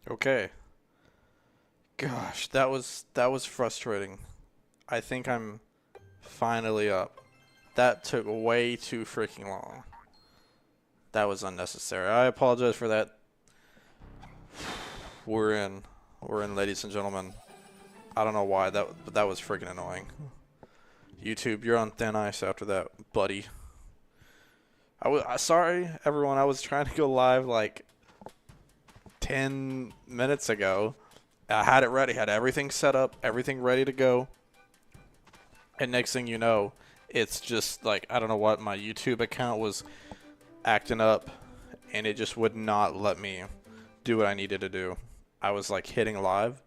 Okay. Gosh, that was frustrating. I think I'm finally up. That took way too freaking long. That was unnecessary. I apologize for that. We're in. We're in, ladies and gentlemen. I don't know why but that was freaking annoying. YouTube, you're on thin ice after that, buddy. Sorry everyone. I was trying to go live like 10 minutes ago. I had it ready, had everything set up, everything ready to go. And next thing you know, it's just like, I don't know what, my YouTube account was acting up and it just would not let me do what I needed to do. I was like hitting live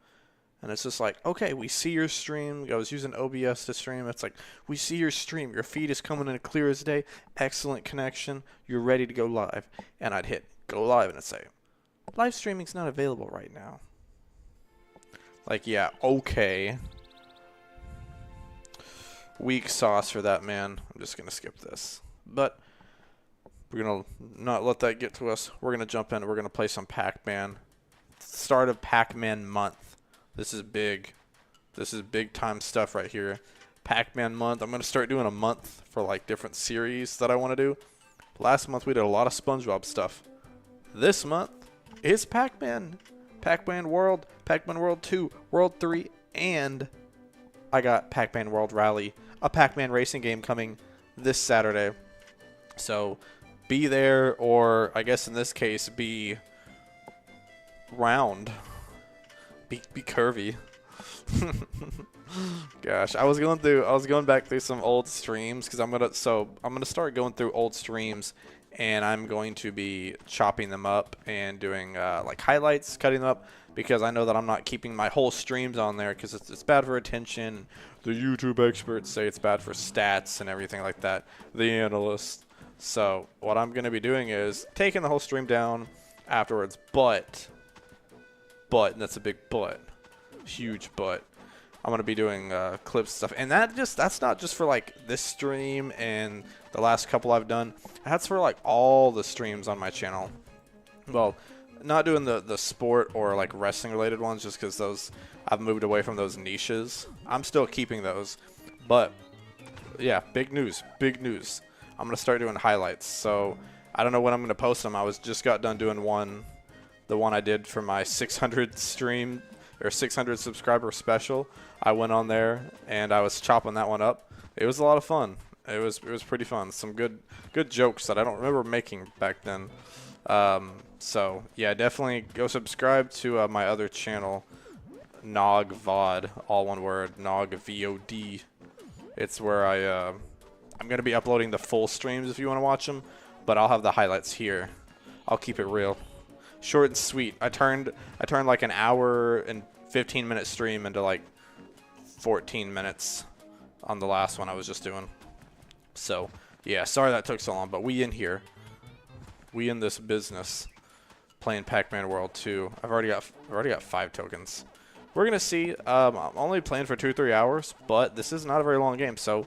and it's just like, okay, we see your stream. I was using OBS to stream. It's like, we see your stream. Your feed is coming in clear as day. Excellent connection. You're ready to go live. And I'd hit go live and it'd say, live streaming's not available right now. Like, yeah, okay. Weak sauce for that, man. I'm just going to skip this. But we're going to not let that get to us. We're going to jump in. We're going to play some Pac-Man. Start of Pac-Man month. This is big. This is big time stuff right here. Pac-Man month. I'm going to start doing a month for like different series that I want to do. Last month we did a lot of SpongeBob stuff. This month is Pac-Man. Pac-Man World, Pac-Man World 2, World 3, and I got Pac-Man World Rally, a Pac-Man racing game coming this Saturday. So be there, or I guess in this case, be round. Be curvy. Gosh, I was going back through some old streams because I'm gonna start going through old streams and I'm going to be chopping them up and doing like highlights, cutting them up because I know that I'm not keeping my whole streams on there because it's bad for attention. The YouTube experts say it's bad for stats and everything like that. The analysts. So what I'm gonna be doing is taking the whole stream down afterwards, but and that's a big but, huge but. I'm gonna be doing clips stuff, and that's not just for like this stream and the last couple I've done. That's for like all the streams on my channel. Well, not doing the sport or like wrestling related ones, just because those I've moved away from those niches. I'm still keeping those, but yeah, big news, big news. I'm gonna start doing highlights. So I don't know when I'm gonna post them. I just got done doing the one I did for my 600 stream or 600 subscriber special. I went on there and I was chopping that one up. It was a lot of fun. It was pretty fun. Some good jokes that I don't remember making back then. So yeah, definitely go subscribe to my other channel, Nog VOD, all one word, Nog VOD. It's where I'm gonna be uploading the full streams if you want to watch them, but I'll have the highlights here. I'll keep it real, short and sweet. I turned like an hour and 15-minute stream into like 14 minutes on the last one I was just doing. So yeah, sorry that took so long, but we in here. We in this business playing Pac-Man World 2. I've already got 5 tokens. We're gonna see. I'm only playing for 2 or 3 hours, but this is not a very long game, so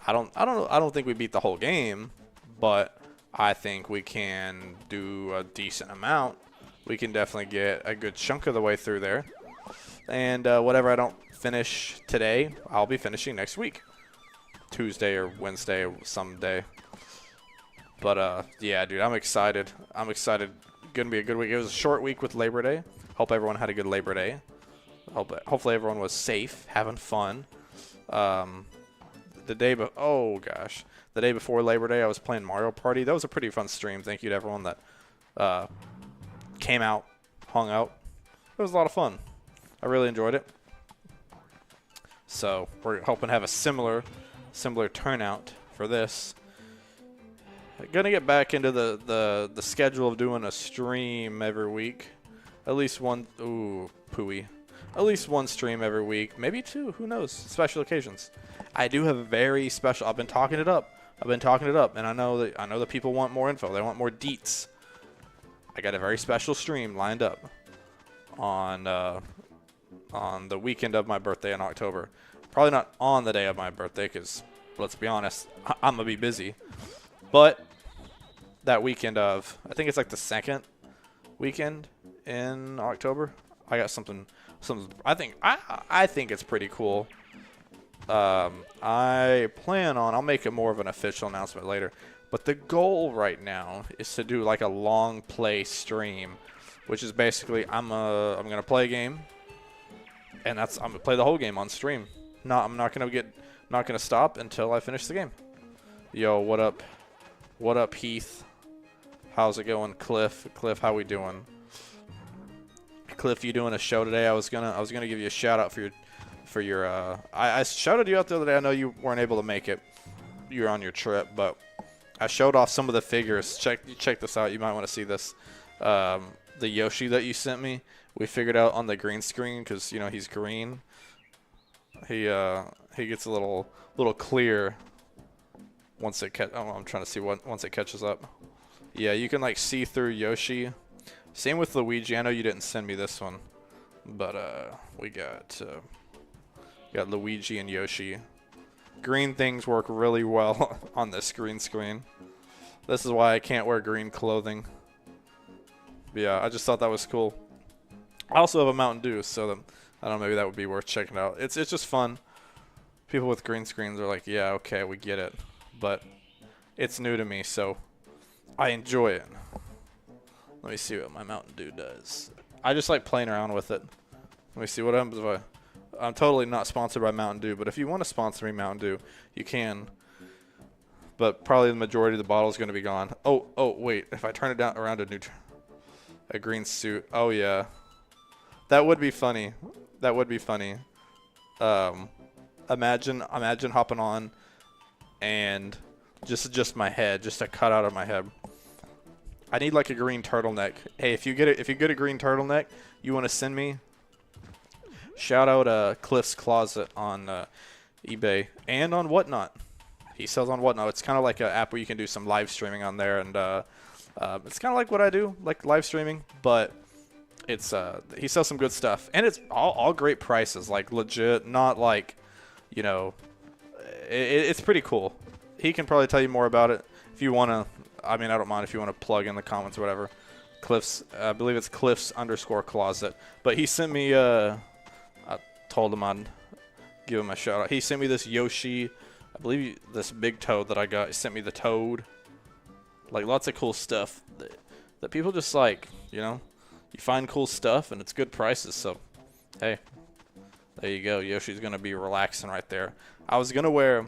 I don't think we beat the whole game, but I think we can do a decent amount. We can definitely get a good chunk of the way through there. And whatever I don't finish today, I'll be finishing next week. Tuesday or Wednesday or someday. But yeah, dude, I'm excited. I'm excited. Gonna be a good week. It was a short week with Labor Day. Hope everyone had a good Labor Day. Hopefully everyone was safe, having fun. The day before Labor Day, I was playing Mario Party. That was a pretty fun stream. Thank you to everyone that came out, hung out. It was a lot of fun. I really enjoyed it. So we're hoping to have a similar turnout for this. Gonna get back into the schedule of doing a stream every week. At least one. Ooh, pooey. At least one stream every week, maybe 2. Who knows? Special occasions. I do have a very special. I've been talking it up, and I know that people want more info. They want more deets. I got a very special stream lined up on the weekend of my birthday in October. Probably not on the day of my birthday, because let's be honest, I'm gonna be busy. But that weekend of, I think it's like the second weekend in October. I got something. I think it's pretty cool. I plan on. I'll make it more of an official announcement later. But the goal right now is to do like a long play stream, which is basically I'm gonna play a game, and I'm gonna play the whole game on stream. I'm not gonna stop until I finish the game. Yo, what up? What up, Heath? How's it going, Cliff? Cliff, how we doing? Cliff, you doing a show today? I was gonna give you a shout out for your I shouted you out the other day. I know you weren't able to make it. You were on your trip, but I showed off some of the figures. Check this out. You might want to see this. The Yoshi that you sent me, we figured out on the green screen because you know he's green. He gets a little clear once it I'm trying to see once it catches up. Yeah, you can like see through Yoshi. Same with Luigi. I know you didn't send me this one, but we got Luigi and Yoshi. Green things work really well on this green screen. This is why I can't wear green clothing. But yeah, I just thought that was cool. I also have a Mountain Dew, so I don't know, maybe that would be worth checking out. It's just fun. People with green screens are like, yeah, okay, we get it. But it's new to me, so I enjoy it. Let me see what my Mountain Dew does. I just like playing around with it. Let me see what happens if I'm totally not sponsored by Mountain Dew, but if you want to sponsor me, Mountain Dew, you can. But probably the majority of the bottle is going to be gone. Oh, wait. If I turn it down around a green suit. Oh, yeah. That would be funny. That would be funny. Imagine hopping on and just my head, just a cutout of my head. I need like a green turtleneck. Hey, if you get a green turtleneck, you want to send me? Shout out Cliff's Closet on eBay and on Whatnot. He sells on Whatnot. It's kind of like an app where you can do some live streaming on there, and it's kind of like what I do, like live streaming, but it's he sells some good stuff, and it's all great prices, like legit, not like, you know, it's pretty cool. He can probably tell you more about it if you want to. I mean, I don't mind if you want to plug in the comments or whatever. Cliff's, I believe it's Cliff's_closet. But he sent me, I told him I'd give him a shout out. He sent me this Yoshi, I believe this big toad that I got. He sent me the toad. Like, lots of cool stuff that people just like, you know. You find cool stuff and it's good prices. So, hey, there you go. Yoshi's going to be relaxing right there. I was going to wear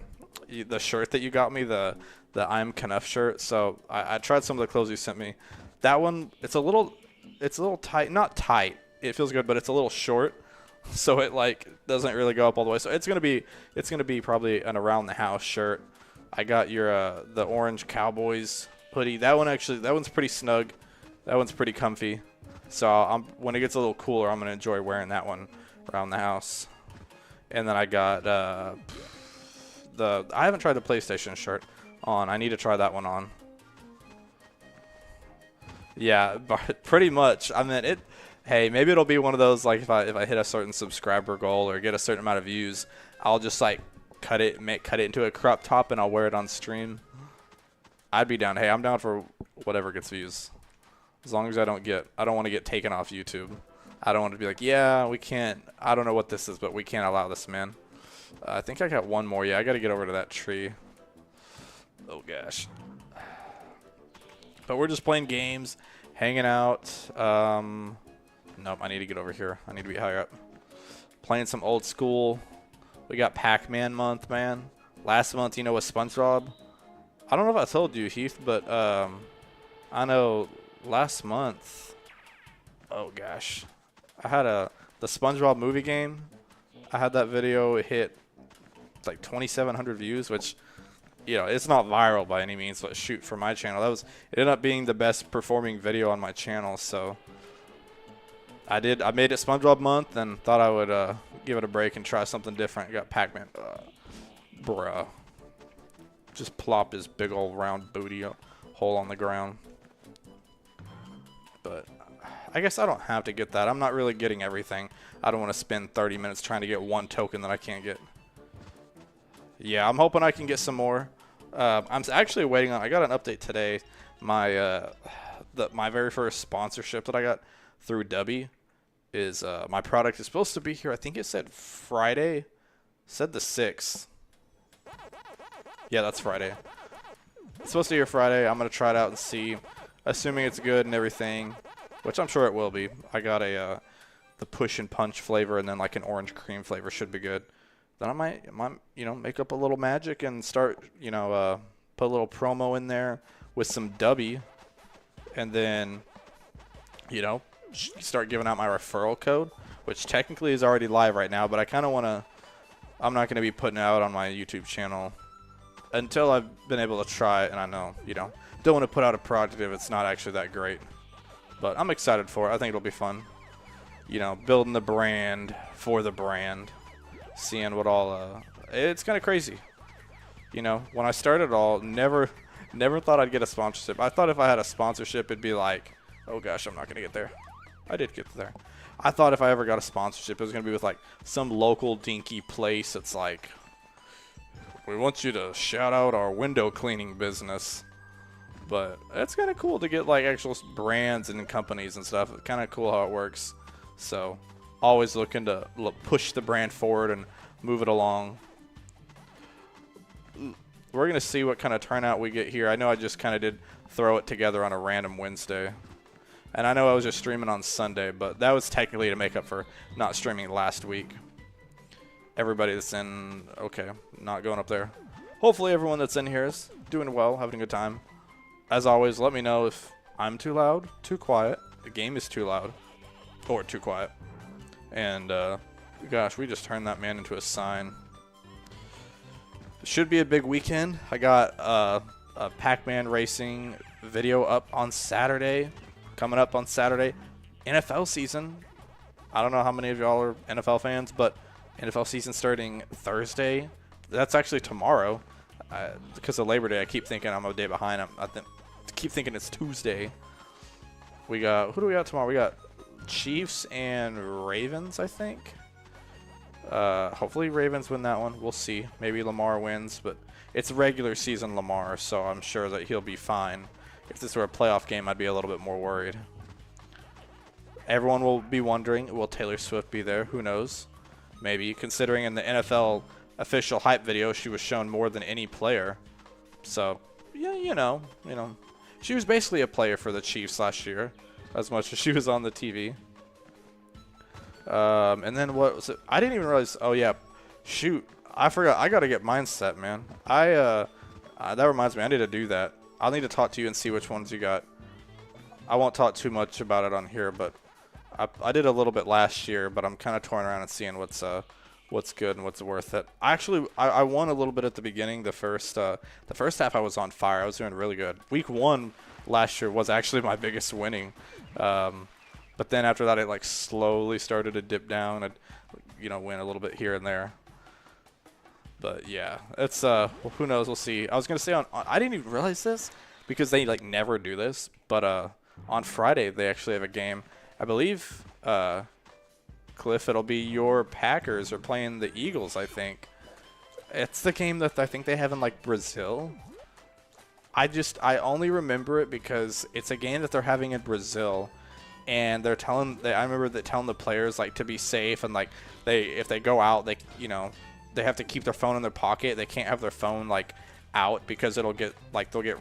the shirt that you got me, the I'm Knuff shirt. So I tried some of the clothes you sent me. That one, it's a little tight, not tight. It feels good, but it's a little short, so it like doesn't really go up all the way. So it's gonna be probably an around the house shirt. I got your the orange Cowboys hoodie. That one's pretty snug. That one's pretty comfy. So when it gets a little cooler, I'm gonna enjoy wearing that one around the house. And then I got I haven't tried the PlayStation shirt on. I need to try that one on. Yeah, but pretty much. I mean, hey, maybe it'll be one of those, like if I hit a certain subscriber goal or get a certain amount of views, I'll just like cut it into a crop top and I'll wear it on stream. I'd be down. Hey, I'm down for whatever gets views, as long as I don't want to get taken off YouTube. I don't want to be like, yeah, we can't. I don't know what this is, but we can't allow this, man. I think I got one more. Yeah, I got to get over to that tree. Oh gosh. But we're just playing games, hanging out. Nope, I need to get over here. I need to be higher up. Playing some old school. We got Pac-Man month, man. Last month, you know, was SpongeBob. I don't know if I told you, Heath, but I know last month. Oh gosh, I had the SpongeBob movie game. I had that video hit like 2,700 views, which, you know, it's not viral by any means, but shoot, for my channel, it ended up being the best performing video on my channel. So I made it SpongeBob month and thought I would give it a break and try something different. I got Pac-Man, bruh, just plop his big old round booty hole on the ground. But I guess I don't have to get that. I'm not really getting everything. I don't want to spend 30 minutes trying to get one token that I can't get. Yeah, I'm hoping I can get some more. I'm actually waiting on. I got an update today. My my very first sponsorship that I got through Dubby is my product is supposed to be here. I think it said Friday. It said the 6th. Yeah, that's Friday. It's supposed to be here Friday. I'm going to try it out and see. Assuming it's good and everything, which I'm sure it will be. I got the push and punch flavor and then like an orange cream flavor should be good. Then I might make up a little magic and start, put a little promo in there with some Dubby and then, start giving out my referral code, which technically is already live right now, but I kind of want to, I'm not going to be putting it out on my YouTube channel until I've been able to try it, and I know, don't want to put out a product if it's not actually that great. But I'm excited for it. I think it'll be fun. Building the brand for the brand. Seeing what all, it's kind of crazy. When I started it all, never thought I'd get a sponsorship. I thought if I had a sponsorship, it'd be like, oh gosh, I'm not going to get there. I did get there. I thought if I ever got a sponsorship, it was going to be with like some local dinky place. It's like, we want you to shout out our window cleaning business. But it's kind of cool to get like actual brands and companies and stuff. It's kind of cool how it works. So always looking to push the brand forward and move it along. We're going to see what kind of turnout we get here. I know I just kind of did throw it together on a random Wednesday. And I know I was just streaming on Sunday, but that was technically to make up for not streaming last week. Everybody that's in, okay, not going up there. Hopefully everyone that's in here is doing well, having a good time. As always, let me know if I'm too loud, too quiet, the game is too loud, or too quiet. And, gosh, we just turned that man into a sign. It should be a big weekend. I got a Pac-Man racing video up on Saturday, coming up on Saturday. NFL season. I don't know how many of y'all are NFL fans, but NFL season starting Thursday. That's actually tomorrow. Because of Labor Day, I keep thinking I'm a day behind. I keep thinking it's Tuesday. We got, who do we got tomorrow? We got Chiefs and Ravens, I think. Hopefully Ravens win that one. We'll see. Maybe Lamar wins, but it's regular season Lamar, so I'm sure that he'll be fine. If this were a playoff game, I'd be a little bit more worried. Everyone will be wondering, will Taylor Swift be there? Who knows? Maybe, considering in the NFL official hype video, she was shown more than any player. So, yeah, you know. She was basically a player for the Chiefs last year, as much as she was on the TV. And then what was it? I didn't even realize. Oh, yeah. Shoot. I forgot. I got to get mine set, man. That reminds me. I need to do that. I'll need to talk to you and see which ones you got. I won't talk too much about it on here, but I did a little bit last year, but I'm kind of touring around and seeing what's good and what's worth it. I won a little bit at the beginning. The first half I was on fire. I was doing really good. Week 1 last year was actually my biggest winning. But then after that, it like slowly started to dip down. I'd, win a little bit here and there. But yeah, it's well, who knows? We'll see. I was gonna say I didn't even realize this because they like never do this. But on Friday they actually have a game. I believe Cliff, it'll be your Packers are playing the Eagles. I think it's the game that I think they have in like Brazil. I only remember it because it's a game that they're having in Brazil. And they're I remember that telling the players like to be safe and like if they go out they have to keep their phone in their pocket. They can't have their phone like out because they'll get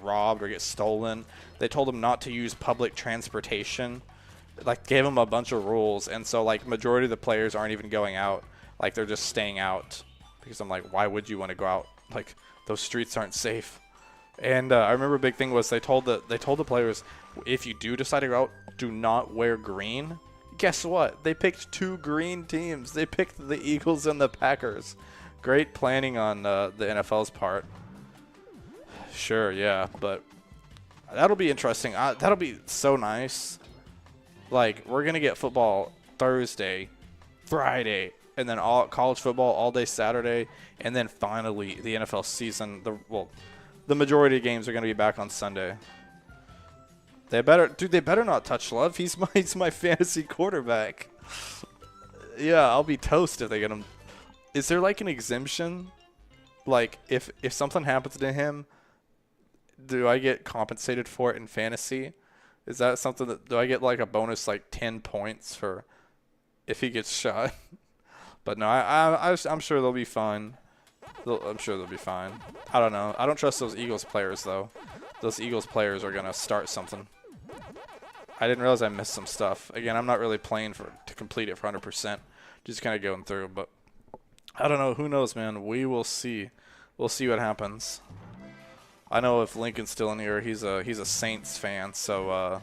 robbed or get stolen. They told them not to use public transportation. Like gave them a bunch of rules, and so like majority of the players aren't even going out. Like they're just staying out because I'm like, why would you want to go out? Like those streets aren't safe. And I remember a big thing was they told the players, if you do decide to go out, do not wear green. Guess what? They picked 2 green teams. They picked the Eagles and the Packers. Great planning on the NFL's part. Sure, yeah, but that'll be interesting. That'll be so nice. Like, we're going to get football Thursday, Friday, and then all college football all day Saturday, and then finally the NFL season. The majority of games are going to be back on Sunday. They better not touch Love. He's my fantasy quarterback. Yeah, I'll be toast if they get him. Is there like an exemption? Like if something happens to him, do I get compensated for it in fantasy? Is that something that, do I get like a bonus like 10 points for if he gets shot? But no, I'm sure they'll be fine. I'm sure they'll be fine. I don't know. I don't trust those Eagles players though. Those Eagles players are gonna start something. I didn't realize I missed some stuff. Again, I'm not really playing to complete it for 100%. Just kind of going through, but I don't know. Who knows, man? We will see. We'll see what happens. I know if Lincoln's still in here, he's a Saints fan, so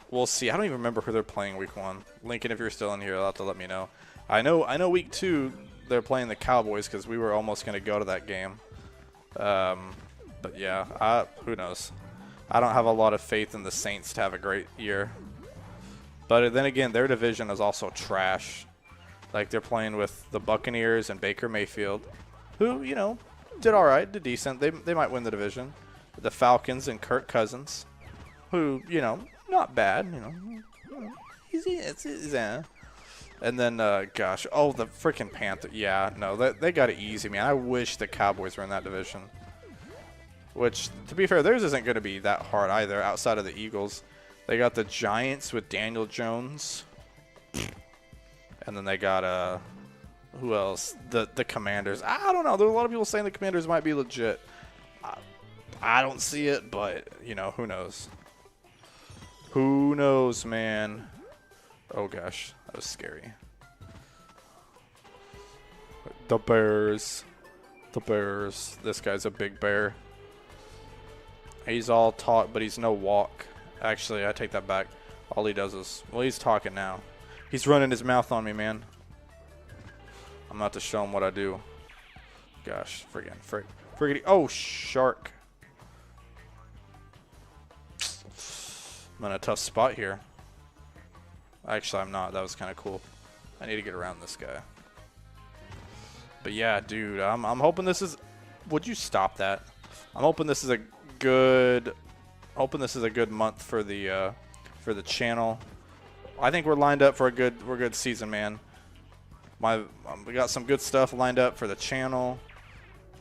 we'll see. I don't even remember who they're playing week 1. Lincoln, if you're still in here, you'll have to let me know. I know week 2 they're playing the Cowboys because we were almost going to go to that game. But yeah, who knows? I don't have a lot of faith in the Saints to have a great year. But then again, their division is also trash. Like, they're playing with the Buccaneers and Baker Mayfield, who, you know, did all right, did decent. They might win the division. The Falcons and Kirk Cousins, who, you know, not bad. You know, he's And then, gosh, oh, the freaking Panther. Yeah, no, they got it easy, man. I wish the Cowboys were in that division. Which, to be fair, theirs isn't going to be that hard either, outside of the Eagles. They got the Giants with Daniel Jones. And then they got, who else? The Commanders. I don't know. There's a lot of people saying the Commanders might be legit. I don't see it, but, you know, who knows? Who knows, man? Oh, gosh. That was scary. The Bears. The Bears. This guy's a big bear. He's all talk, but he's no walk. Actually, I take that back. All he does is, well, he's talking now. He's running his mouth on me, man. I'm about to show him what I do. Gosh, friggin'. Oh, shark. I'm in a tough spot here. Actually, I'm not. That was kind of cool. I need to get around this guy. But yeah, dude, I'm hoping this is. Would you stop that? I'm hoping this is a good. Hoping this is a good month for the channel. I think we're lined up for a good season, man. We got some good stuff lined up for the channel.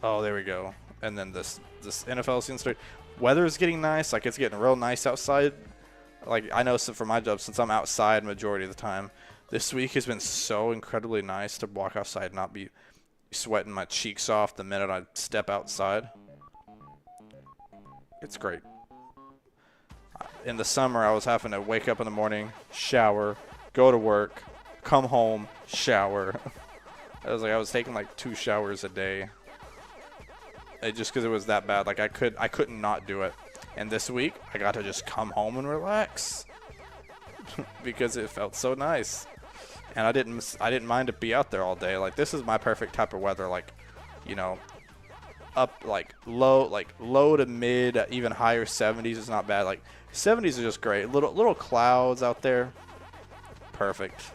Oh, there we go. And then this NFL season started. Weather's getting nice. Like, it's getting real nice outside. Like, I know for my job, since I'm outside majority of the time, this week has been so incredibly nice to walk outside and not be sweating my cheeks off the minute I step outside. It's great. In the summer, I was having to wake up in the morning, shower, go to work, come home, shower. I was taking like 2 showers a day. Just because it was that bad. Like, I couldn't not do it. And this week, I got to just come home and relax because it felt so nice. And I didn't mind to be out there all day. Like, this is my perfect type of weather. Like, you know, up like low to mid, even higher 70s is not bad. Like, 70s is just great. Little clouds out there. Perfect.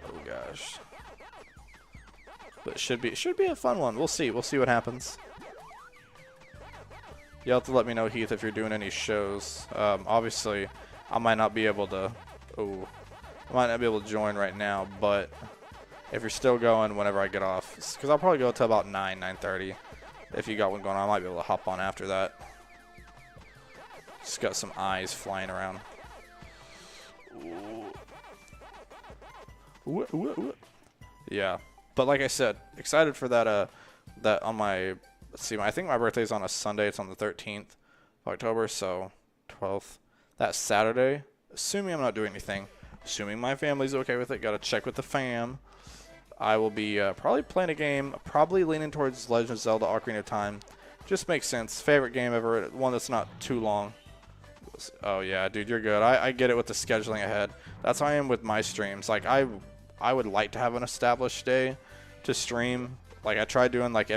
Oh gosh. But it should be a fun one. We'll see what happens. You'll have to let me know, Heath, if you're doing any shows. Obviously, I might not be able to. Oh, I might not be able to join right now. But if you're still going, whenever I get off, because I'll probably go till about 9:30. If you got one going on, I might be able to hop on after that. Just got some eyes flying around. Ooh. Yeah, but like I said, excited for that. That on my. Let's see, I think my birthday's on a Sunday. It's on the 13th of October, so 12th. That's Saturday. Assuming I'm not doing anything. Assuming my family's okay with it. Got to check with the fam. I will be probably playing a game. Probably leaning towards Legend of Zelda Ocarina of Time. Just makes sense. Favorite game ever. One that's not too long. Oh, yeah, dude, you're good. I get it with the scheduling ahead. That's how I am with my streams. Like, I would like to have an established day to stream. Like, I tried doing, like,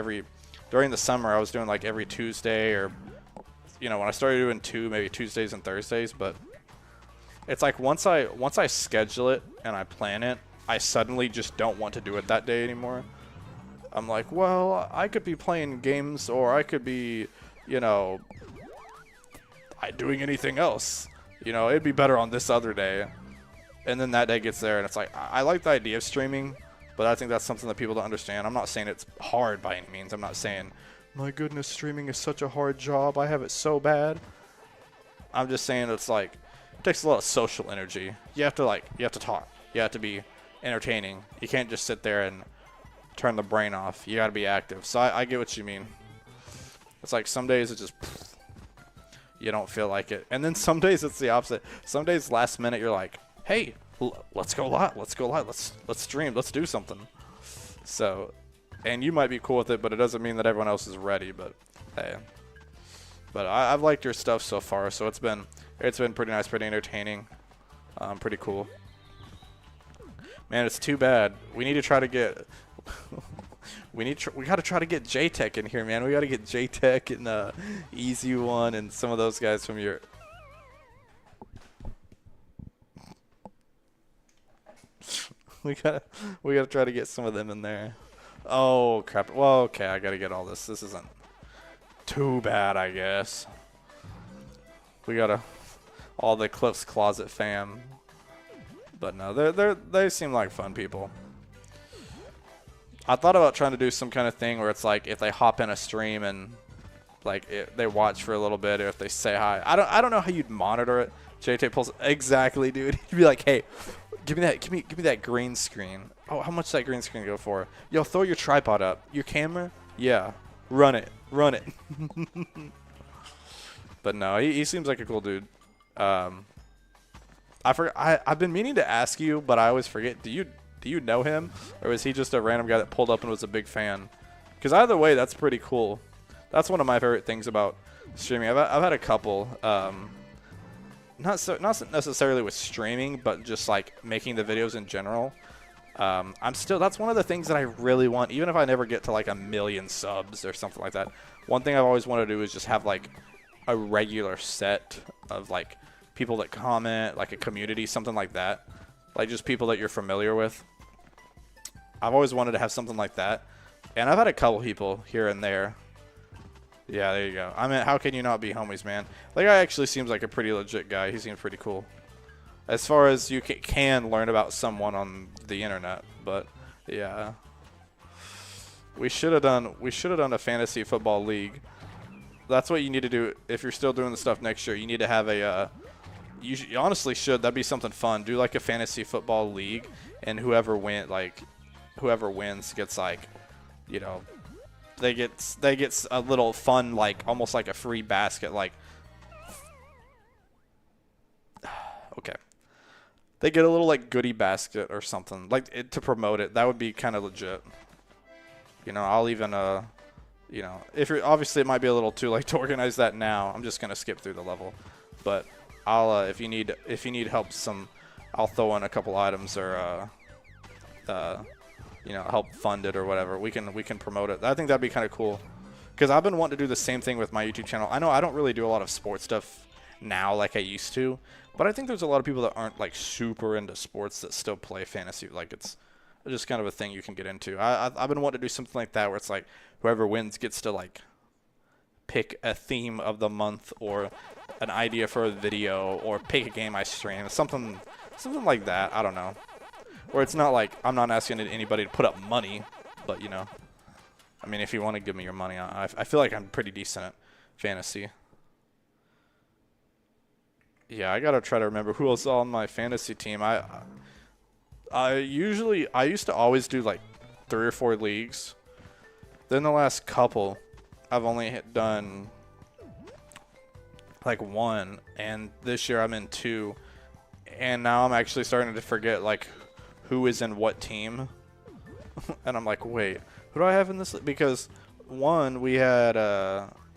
during the summer, I was doing like every Tuesday, or, you know, when I started doing maybe Tuesdays and Thursdays. But it's like once I schedule it and I plan it, I suddenly just don't want to do it that day anymore. I'm like, well, I could be playing games, or I could be, you know, doing anything else. You know, it'd be better on this other day. And then that day gets there, and it's like, I like the idea of streaming. But I think that's something that people don't understand. I'm not saying it's hard by any means. I'm not saying, my goodness, streaming is such a hard job. I have it so bad. I'm just saying it's like it takes a lot of social energy. You have to talk. You have to be entertaining. You can't just sit there and turn the brain off. You got to be active. So I get what you mean. It's like some days it just you don't feel like it, and then some days it's the opposite. Some days last minute you're like, hey, let's go live. Let's go live. Let's stream. Let's do something. So, and you might be cool with it, but it doesn't mean that everyone else is ready. But hey, but I've liked your stuff so far. So it's been pretty nice, pretty entertaining, pretty cool. Man, it's too bad. We need to try to get. We got to try to get J-Tech in here, man. We got to get J-Tech and Easy One and some of those guys from your. we gotta try to get some of them in there. Oh crap! Well, okay, I gotta get all this. This isn't too bad, I guess. We gotta all the Cliff's Closet fam, but no, they seem like fun people. I thought about trying to do some kind of thing where it's like if they hop in a stream and like they watch for a little bit, or if they say hi. I don't know how you'd monitor it. JT pulls exactly, dude. You'd be like, hey, give me that green screen. Oh, how much does that green screen go for? Yo, throw your tripod up. Your camera? Yeah, run it. But no, he seems like a cool dude. I've been meaning to ask you, but I always forget. Do you know him, or was he just a random guy that pulled up and was a big fan? Because either way, that's pretty cool. That's one of my favorite things about streaming. I've had a couple, not necessarily with streaming, but just like making the videos in general. That's one of the things that I really want, even if I never get to like 1 million subs or something like that. One thing I've always wanted to do is just have like a regular set of like people that comment, like a community, something like that. Like just people that you're familiar with. I've always wanted to have something like that. And I've had a couple people here and there. Yeah, there you go. I mean, how can you not be homies, man? The guy actually seems like a pretty legit guy. He seems pretty cool. As far as you can learn about someone on the internet. But, yeah. We should have done a fantasy football league. That's what you need to do if you're still doing the stuff next year. You need to have a... You honestly should. That'd be something fun. Do like a fantasy football league, and whoever wins gets like, you know, they get a little fun, like almost like a free basket. Like, okay, they get a little like goodie basket or something like to promote it. That would be kind of legit. You know, I'll even you know, if you're obviously it might be a little too late to organize that now. I'm just gonna skip through the level, but. I'll if you need help, I'll throw in a couple items or you know, help fund it or whatever. We can promote it. I think that'd be kind of cool, because I've been wanting to do the same thing with my YouTube channel. I know I don't really do a lot of sports stuff now like I used to, but I think there's a lot of people that aren't like super into sports that still play fantasy. Like it's just kind of a thing you can get into. I've been wanting to do something like that where it's like whoever wins gets to like pick a theme of the month or an idea for a video or pick a game I stream, something like that. I don't know, where it's not like I'm not asking anybody to put up money, but you know, I mean, if you want to give me your money, I feel like I'm pretty decent at fantasy. Yeah, I gotta try to remember who else on my fantasy team. I used to always do like 3 or 4 leagues. Then the last couple, I've only done like 1, and this year I'm in 2, and now I'm actually starting to forget like who is in what team. And I'm like, wait, who do I have in this? Because 1, we had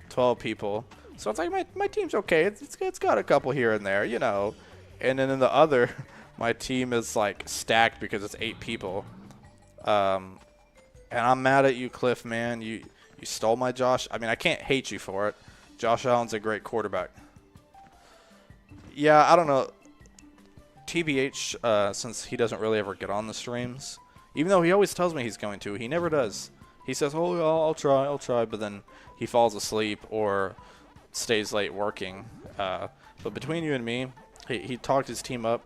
12 people, so it's like my team's okay. It's got a couple here and there, you know. And then in the other, my team is like stacked because it's 8 people. And I'm mad at you, Cliff, man. You stole my Josh. I mean, I can't hate you for it. Josh Allen's a great quarterback. Yeah, I don't know. TBH, since he doesn't really ever get on the streams, even though he always tells me he's going to, he never does. He says, oh, I'll try, but then he falls asleep or stays late working. But between you and me, he talked his team up.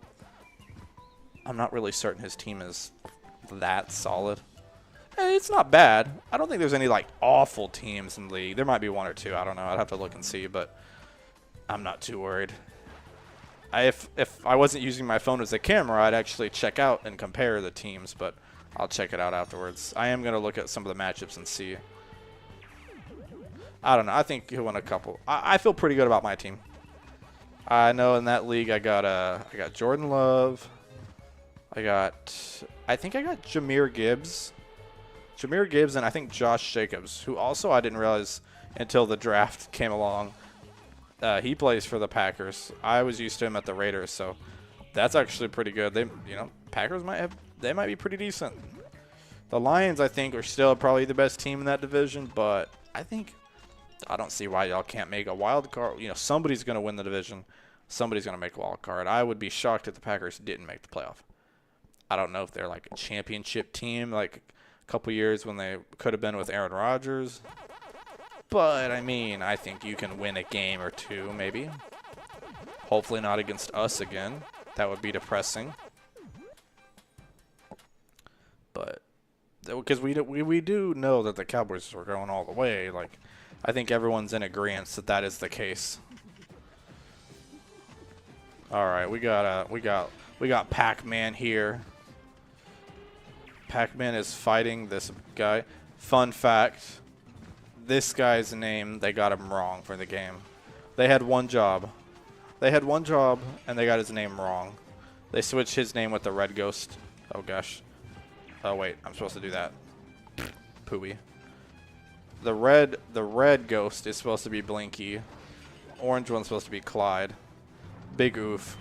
I'm not really certain his team is that solid. It's not bad. I don't think there's any like awful teams in the league. There might be 1 or 2. I don't know. I'd have to look and see. But I'm not too worried. If I wasn't using my phone as a camera, I'd actually check out and compare the teams, but I'll check it out afterwards. I am going to look at some of the matchups and see. I don't know. I think he'll win a couple. I feel pretty good about my team. I know in that league I got Jordan Love. I think I got Jahmyr Gibbs. Jahmyr Gibbs and I think Josh Jacobs, who also I didn't realize until the draft came along. He plays for the Packers. I was used to him at the Raiders, so that's actually pretty good. Packers might be pretty decent. The Lions, I think, are still probably the best team in that division, but I don't see why y'all can't make a wild card. Somebody's going to win the division. Somebody's going to make a wild card. I would be shocked if the Packers didn't make the playoff. I don't know if they're like a championship team, like a couple years when they could have been with Aaron Rodgers. But, I mean, I think you can win a game or two, maybe. Hopefully not against us again. That would be depressing. But, because we do know that the Cowboys are going all the way. Like, I think everyone's in agreement that that is the case. All right, we got Pac-Man here. Pac-Man is fighting this guy. Fun fact. This guy's name, they got him wrong for the game. They had one job. And they got his name wrong. They switched his name with the Red Ghost. Oh, gosh. Oh, wait. I'm supposed to do that. Pooey. The red Ghost is supposed to be Blinky. Orange one's supposed to be Clyde. Big oof.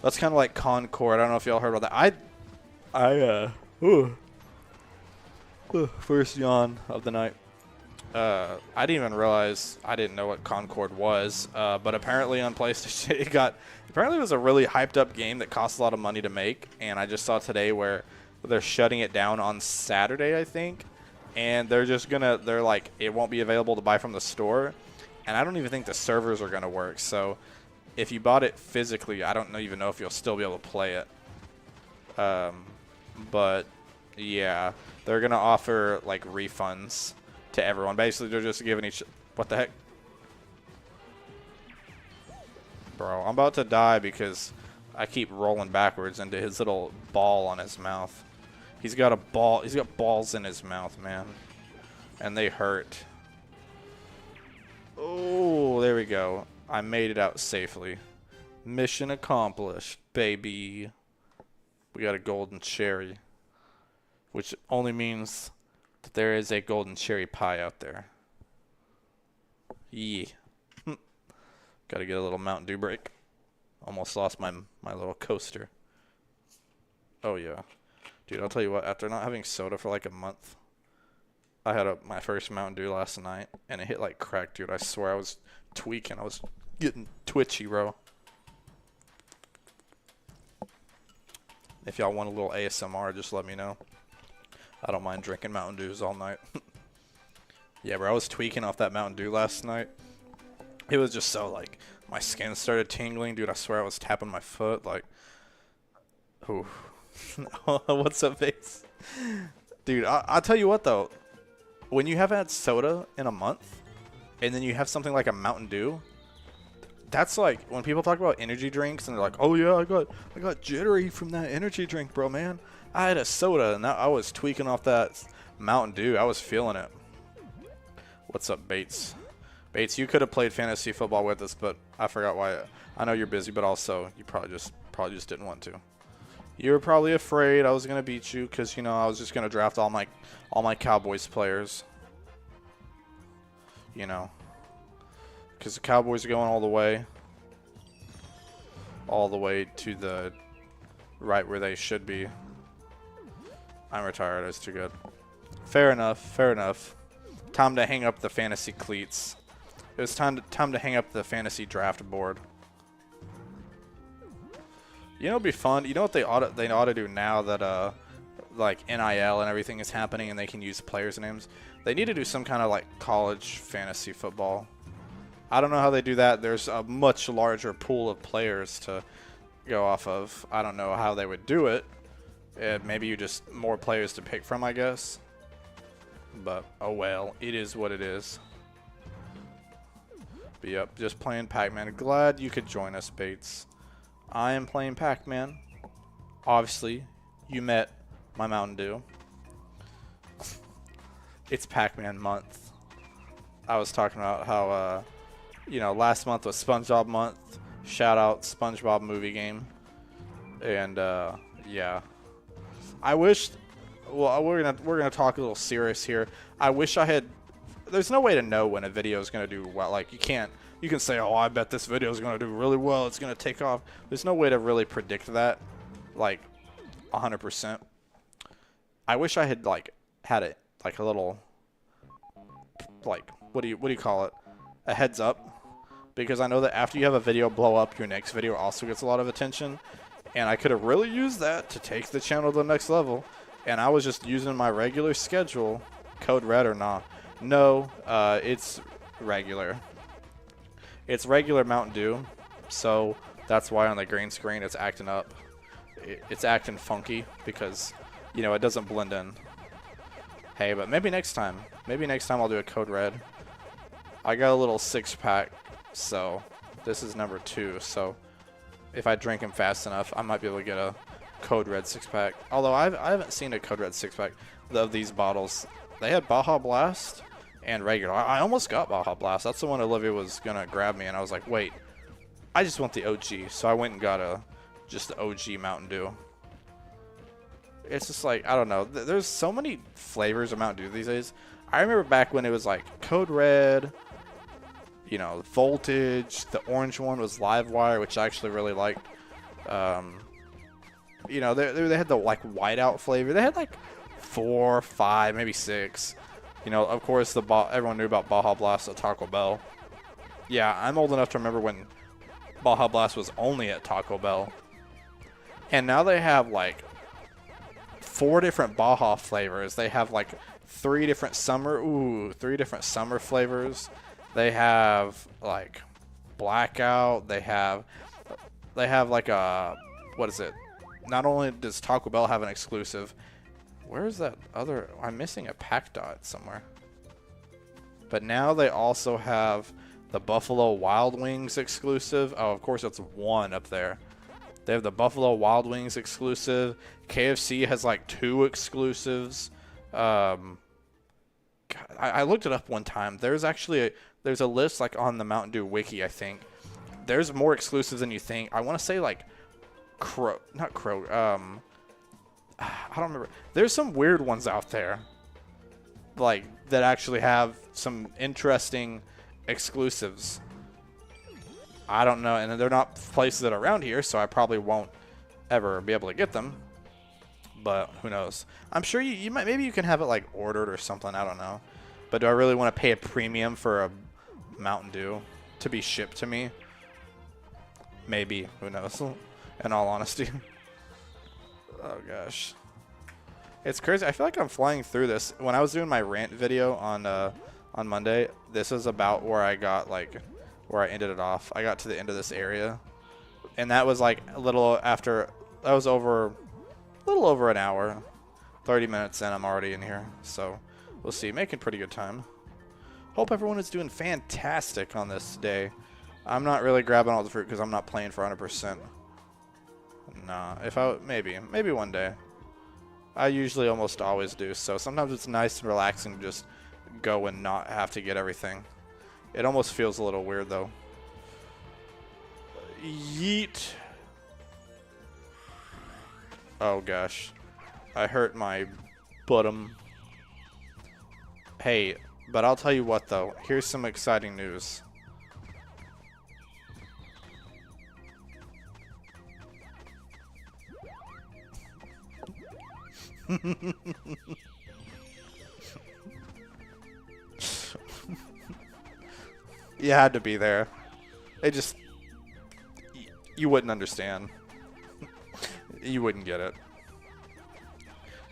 That's kind of like Concord. I don't know if y'all heard about that. First yawn of the night. I didn't even realize, I didn't know what Concord was, but apparently on PlayStation apparently it was a really hyped up game that cost a lot of money to make, and I just saw today where they're shutting it down on Saturday, I think, and they're like, it won't be available to buy from the store, and I don't even think the servers are gonna work, so if you bought it physically, I don't even know if you'll still be able to play it. But yeah, they're gonna offer like refunds to everyone. Basically, they're just giving what the heck? Bro, I'm about to die because I keep rolling backwards into his little ball on his mouth. He's got a ball. He's got balls in his mouth, man. And they hurt. Oh, there we go. I made it out safely. Mission accomplished, baby. We got a golden cherry, which only means that there is a golden cherry pie out there. Yeah. Got to get a little Mountain Dew break. Almost lost my little coaster. Oh, yeah. Dude, I'll tell you what. After not having soda for like a month, I had my first Mountain Dew last night, and it hit like crack, dude. I swear I was tweaking. I was getting twitchy, bro. If y'all want a little ASMR, just let me know. I don't mind drinking Mountain Dews all night. Yeah, bro, I was tweaking off that Mountain Dew last night. It was just so, like, my skin started tingling. Dude, I swear I was tapping my foot. Like, ooh. What's up, Face? Dude, I'll tell you what, though. When you haven't had soda in a month, and then you have something like a Mountain Dew, that's like, when people talk about energy drinks, and they're like, oh, yeah, I got jittery from that energy drink, bro, man. I had a soda, and I was tweaking off that Mountain Dew. I was feeling it. What's up, Bates? Bates, you could have played fantasy football with us, but I forgot why. I know you're busy, but also you probably just didn't want to. You were probably afraid I was gonna beat you because I was just gonna draft all my Cowboys players. Because the Cowboys are going all the way to the right where they should be. I'm retired. That's too good. Fair enough. Fair enough. Time to hang up the fantasy cleats. It was time to hang up the fantasy draft board. It'd be fun. You know what they ought to do now that like NIL and everything is happening and they can use players' names? They need to do some kind of like college fantasy football. I don't know how they do that. There's a much larger pool of players to go off of. I don't know how they would do it. Maybe you just more players to pick from, I guess. But, oh well, it is what it is. But yep, just playing Pac-Man. Glad you could join us, Bates. I am playing Pac-Man. Obviously, you met my Mountain Dew. It's Pac-Man month. I was talking about how, you know, last month was SpongeBob month. Shout out SpongeBob movie game. And yeah, I wish. Well, we're gonna talk a little serious here. I wish I had. There's no way to know when a video is gonna do well. Like you can't. You can say, oh, I bet this video is gonna do really well. It's gonna take off. There's no way to really predict that, like, 100%. I wish I had like had it like a little, like what do you call it? A heads up, because I know that after you have a video blow up, your next video also gets a lot of attention, and I could have really used that to take the channel to the next level. And I was just using my regular schedule. Code red or not? No, it's regular. It's regular Mountain Dew, so that's why on the green screen it's acting up. It's acting funky because, you know, it doesn't blend in. Hey, but maybe next time. Maybe next time I'll do a Code Red. I got a little 6-pack, so this is number 2. So if I drink them fast enough, I might be able to get a Code Red 6-pack. Although I haven't seen a Code Red 6-pack of these bottles. They had Baja Blast and regular. I almost got Baja Blast. That's the one Olivia was going to grab me, and I was like, wait, I just want the OG. So I went and got just the OG Mountain Dew. It's just like, I don't know. There's so many flavors of Mountain Dew these days. I remember back when it was like Code Red, you know, Voltage. The orange one was Livewire, which I actually really liked. You know, they had the like whiteout flavor. They had like 4, 5, maybe 6. You know, of course, everyone knew about Baja Blast at Taco Bell. Yeah, I'm old enough to remember when Baja Blast was only at Taco Bell. And now they have like 4 different Baja flavors. They have like 3 different summer flavors. They have like Blackout. They have like a, what is it? Not only does Taco Bell have an exclusive, where's that other? I'm missing a Pac Dot somewhere. But now they also have the Buffalo Wild Wings exclusive. Oh, of course, it's 1 up there. They have the Buffalo Wild Wings exclusive. KFC has like 2 exclusives. I looked it up one time. There's actually there's a list like on the Mountain Dew wiki, I think. There's more exclusives than you think. I want to say like I don't remember. There's some weird ones out there, like that actually have some interesting exclusives. I don't know, and they're not places that are around here, so I probably won't ever be able to get them. But who knows? I'm sure you might. Maybe you can have it like ordered or something. I don't know. But do I really want to pay a premium for a Mountain Dew to be shipped to me? Maybe. Who knows? In all honesty. Oh gosh, it's crazy. I feel like I'm flying through this. When I was doing my rant video on Monday, this is about where I got like where I ended it off. I got to the end of this area, and that was like a little after. That was a little over an hour, 30 minutes in. I'm already in here, so we'll see. Making pretty good time. Hope everyone is doing fantastic on this day. I'm not really grabbing all the fruit because I'm not playing for 100%. Nah, maybe one day. I usually almost always do. So sometimes it's nice and relaxing to just go and not have to get everything. It almost feels a little weird though. Yeet. Oh gosh, I hurt my bottom. Hey, but I'll tell you what though. Here's some exciting news. You had to be there. You wouldn't understand. You wouldn't get it.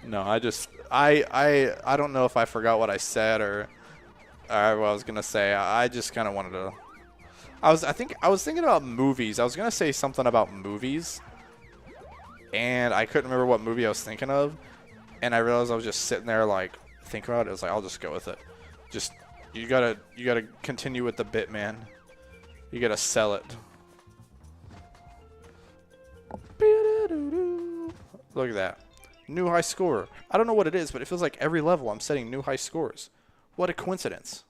No, I don't know if I forgot what I said or what I was gonna say. I just kind of wanted to. I was thinking about movies. I was gonna say something about movies, and I couldn't remember what movie I was thinking of, and I realized I was just sitting there like thinking about it. I was like, I'll just go with it. Just you gotta continue with the bit, man. You gotta sell it. Look at that. New high score. I don't know what it is, but it feels like every level I'm setting new high scores. What a coincidence.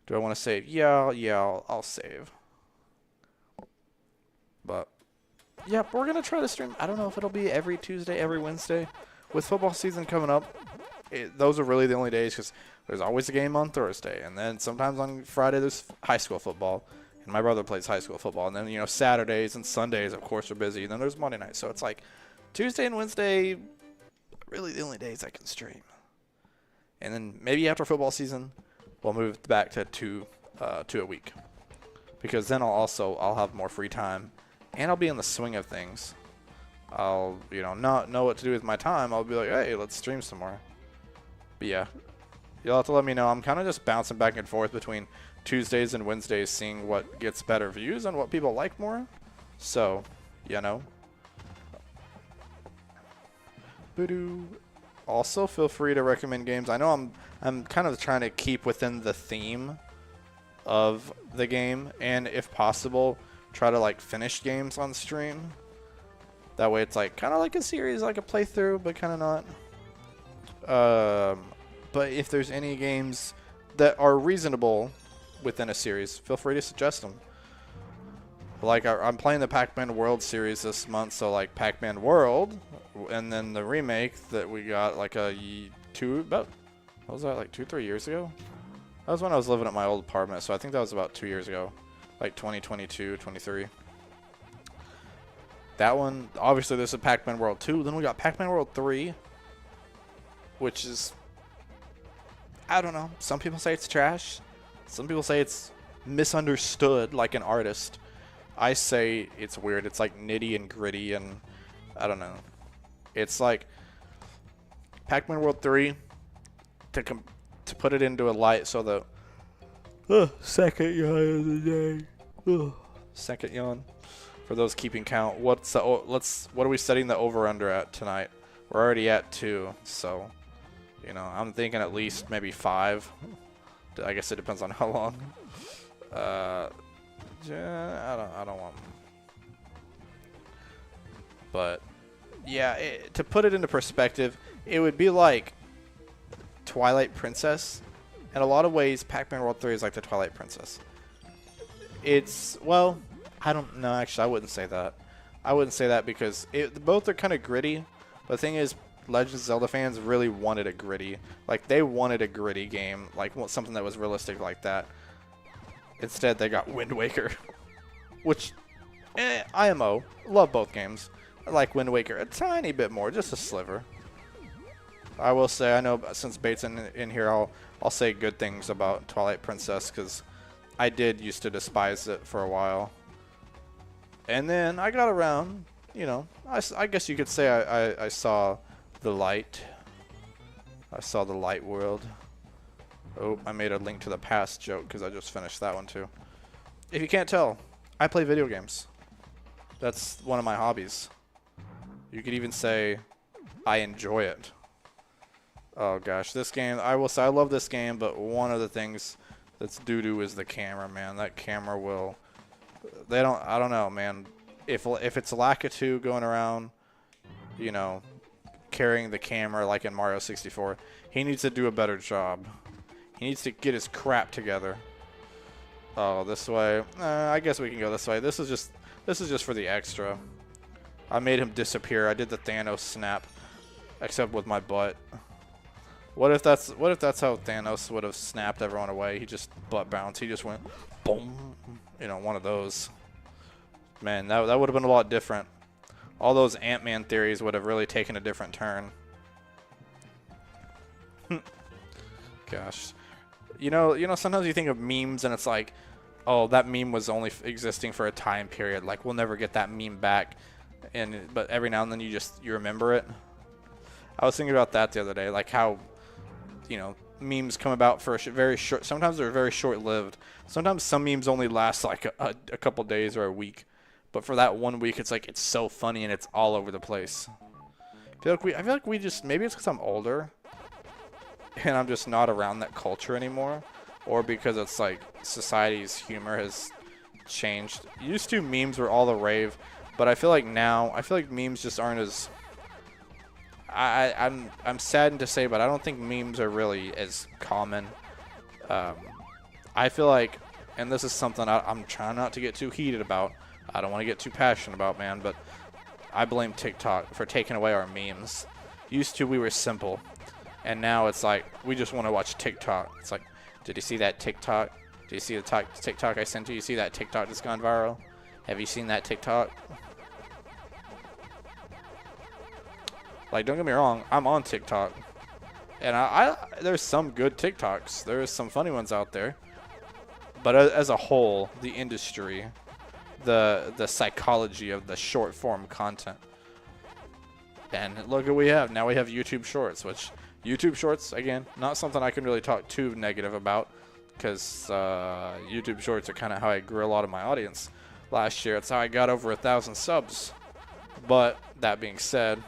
Do I want to save? Yeah, I'll save. But, yeah, we're going to try to stream. I don't know if it'll be every Tuesday, every Wednesday. With football season coming up, those are really the only days because there's always a game on Thursday. And then sometimes on Friday there's high school football. And my brother plays high school football. And then, you know, Saturdays and Sundays, of course, are busy. And then there's Monday night. So it's like Tuesday and Wednesday, really the only days I can stream. And then maybe after football season, we'll move back to two a week. Because then I'll have more free time. And I'll be in the swing of things. I'll, you know, not know what to do with my time. I'll be like, hey, let's stream some more. But yeah, you'll have to let me know. I'm kind of just bouncing back and forth between Tuesdays and Wednesdays, seeing what gets better views and what people like more. So, you know. Also, feel free to recommend games. I know I'm kind of trying to keep within the theme of the game, and if possible, try to like finish games on stream. That way it's like kind of like a series, like a playthrough, but kind of not. But if there's any games that are reasonable within a series, feel free to suggest them. Like I'm playing the Pac-Man World series this month, so like Pac-Man World, and then the remake that we got like what was that, like 2-3 years ago? That was when I was living at my old apartment, so I think that was about 2 years ago, like 2022, 23. That one, obviously, this is Pac-Man World 2. Then we got Pac-Man World 3, which is, I don't know. Some people say it's trash. Some people say it's misunderstood, like an artist. I say it's weird. It's like nitty and gritty, and I don't know. It's like Pac-Man World 3 to put it into a light so the second yawn of the day. Second yawn. For those keeping count, what are we setting the over/under at tonight? We're already at 2, so you know I'm thinking at least maybe 5. I guess it depends on how long. I don't want. But yeah, to put it into perspective, it would be like Twilight Princess. In a lot of ways, Pac-Man World 3 is like the Twilight Princess. It's, well, I don't know. Actually, I wouldn't say that. I wouldn't say that because both are kind of gritty. But the thing is, Legend of Zelda fans really wanted a gritty. Like, they wanted a gritty game. Like, something that was realistic like that. Instead, they got Wind Waker. Which, IMO. Love both games. I like Wind Waker a tiny bit more. Just a sliver. I will say, I know since Bates in here, I'll say good things about Twilight Princess. Because I did used to despise it for a while. And then I got around, you know, I guess you could say I saw the light. I saw the light world. Oh, I made a Link to the Past joke because I just finished that one too. If you can't tell, I play video games. That's one of my hobbies. You could even say I enjoy it. Oh gosh, this game, I will say I love this game, but one of the things that's doo-doo is the camera, man. That camera will... I don't know, man. If it's Lakitu going around, you know, carrying the camera like in Mario 64, he needs to do a better job. He needs to get his crap together. Oh, this way. I guess we can go this way. This is just for the extra. I made him disappear. I did the Thanos snap, except with my butt. What if that's how Thanos would have snapped everyone away? He just butt bounced. He just went boom. You know, one of those. Man, that would have been a lot different. All those Ant-Man theories would have really taken a different turn. Gosh. You know, sometimes you think of memes and it's like, oh, that meme was only existing for a time period. Like, we'll never get that meme back. But every now and then you remember it. I was thinking about that the other day, like how, you know, memes come about for a very short. Sometimes they're very short-lived. Sometimes some memes only last like a couple days or a week. But for that 1 week, it's like it's so funny and it's all over the place. I feel like we just, maybe it's because I'm older and I'm just not around that culture anymore, or because it's like society's humor has changed. Used to memes were all the rave, but I feel like now memes just aren't as. I'm saddened to say, but I don't think memes are really as common. I feel like, and this is something I'm trying not to get too heated about. I don't want to get too passionate about, man, but I blame TikTok for taking away our memes. Used to, we were simple, and now it's like we just want to watch TikTok. It's like, did you see that TikTok? Did you see the TikTok I sent you? You see that TikTok that's gone viral? Have you seen that TikTok? Like, don't get me wrong, I'm on TikTok, and there's some good TikToks. There's some funny ones out there, but as a whole, the industry, the psychology of the short form content. And look what we have. Now we have YouTube Shorts, which YouTube Shorts, again, not something I can really talk too negative about, because YouTube Shorts are kind of how I grew a lot of my audience last year. It's how I got over 1,000 subs. But that being said,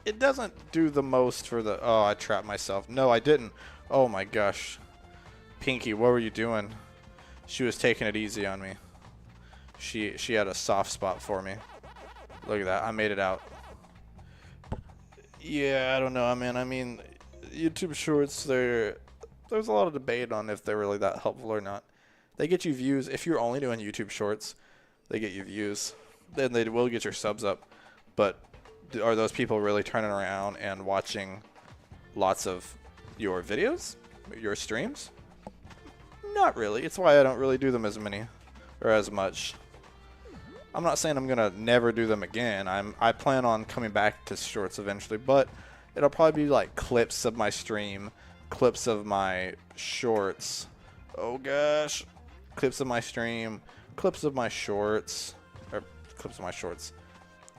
it doesn't do the most for the... Oh, I trapped myself. No, I didn't. Oh my gosh. Pinky, what were you doing? She was taking it easy on me. She had a soft spot for me. Look at that. I made it out. Yeah, I don't know, man. I mean, YouTube Shorts, there's a lot of debate on if they're really that helpful or not. They get you views. If you're only doing YouTube Shorts, they get you views. Then they will get your subs up. But are those people really turning around and watching lots of your videos, your streams? Not really. It's why I don't really do them as many or as much. I'm not saying I'm gonna never do them again. I plan on coming back to shorts eventually, but it'll probably be like clips of my stream, clips of my shorts. Oh gosh, clips of my stream, clips of my shorts, or clips of my shorts.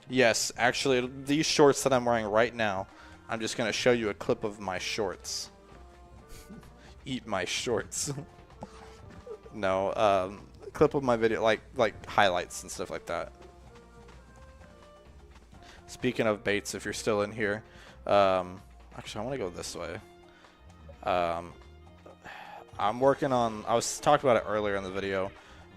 Yes, actually, these shorts that I'm wearing right now, I'm just gonna show you a clip of my shorts. Eat my shorts. No, clip of my video, like highlights and stuff like that. Speaking of baits, if you're still in here, actually I want to go this way. I'm working on, I was talking about it earlier in the video,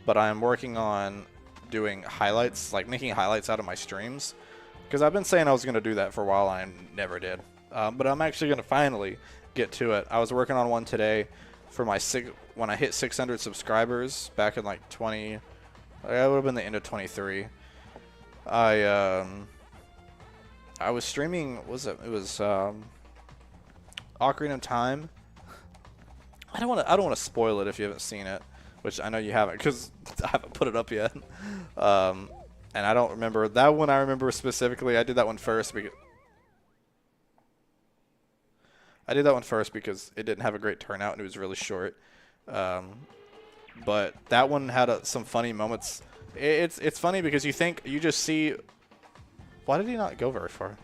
but I'm working on doing highlights, like making highlights out of my streams, because I've been saying I was going to do that for a while and I never did. But I'm actually going to finally get to it. I was working on one today for my when I hit 600 subscribers back in like 20, it would have been the end of 23. I was streaming. It was Ocarina of Time. I don't want to spoil it if you haven't seen it, which I know you haven't because I haven't put it up yet. And I don't remember that one. I remember specifically. I did that one first because it didn't have a great turnout and it was really short. But that one had some funny moments. It's funny because you just see. Why did he not go very far?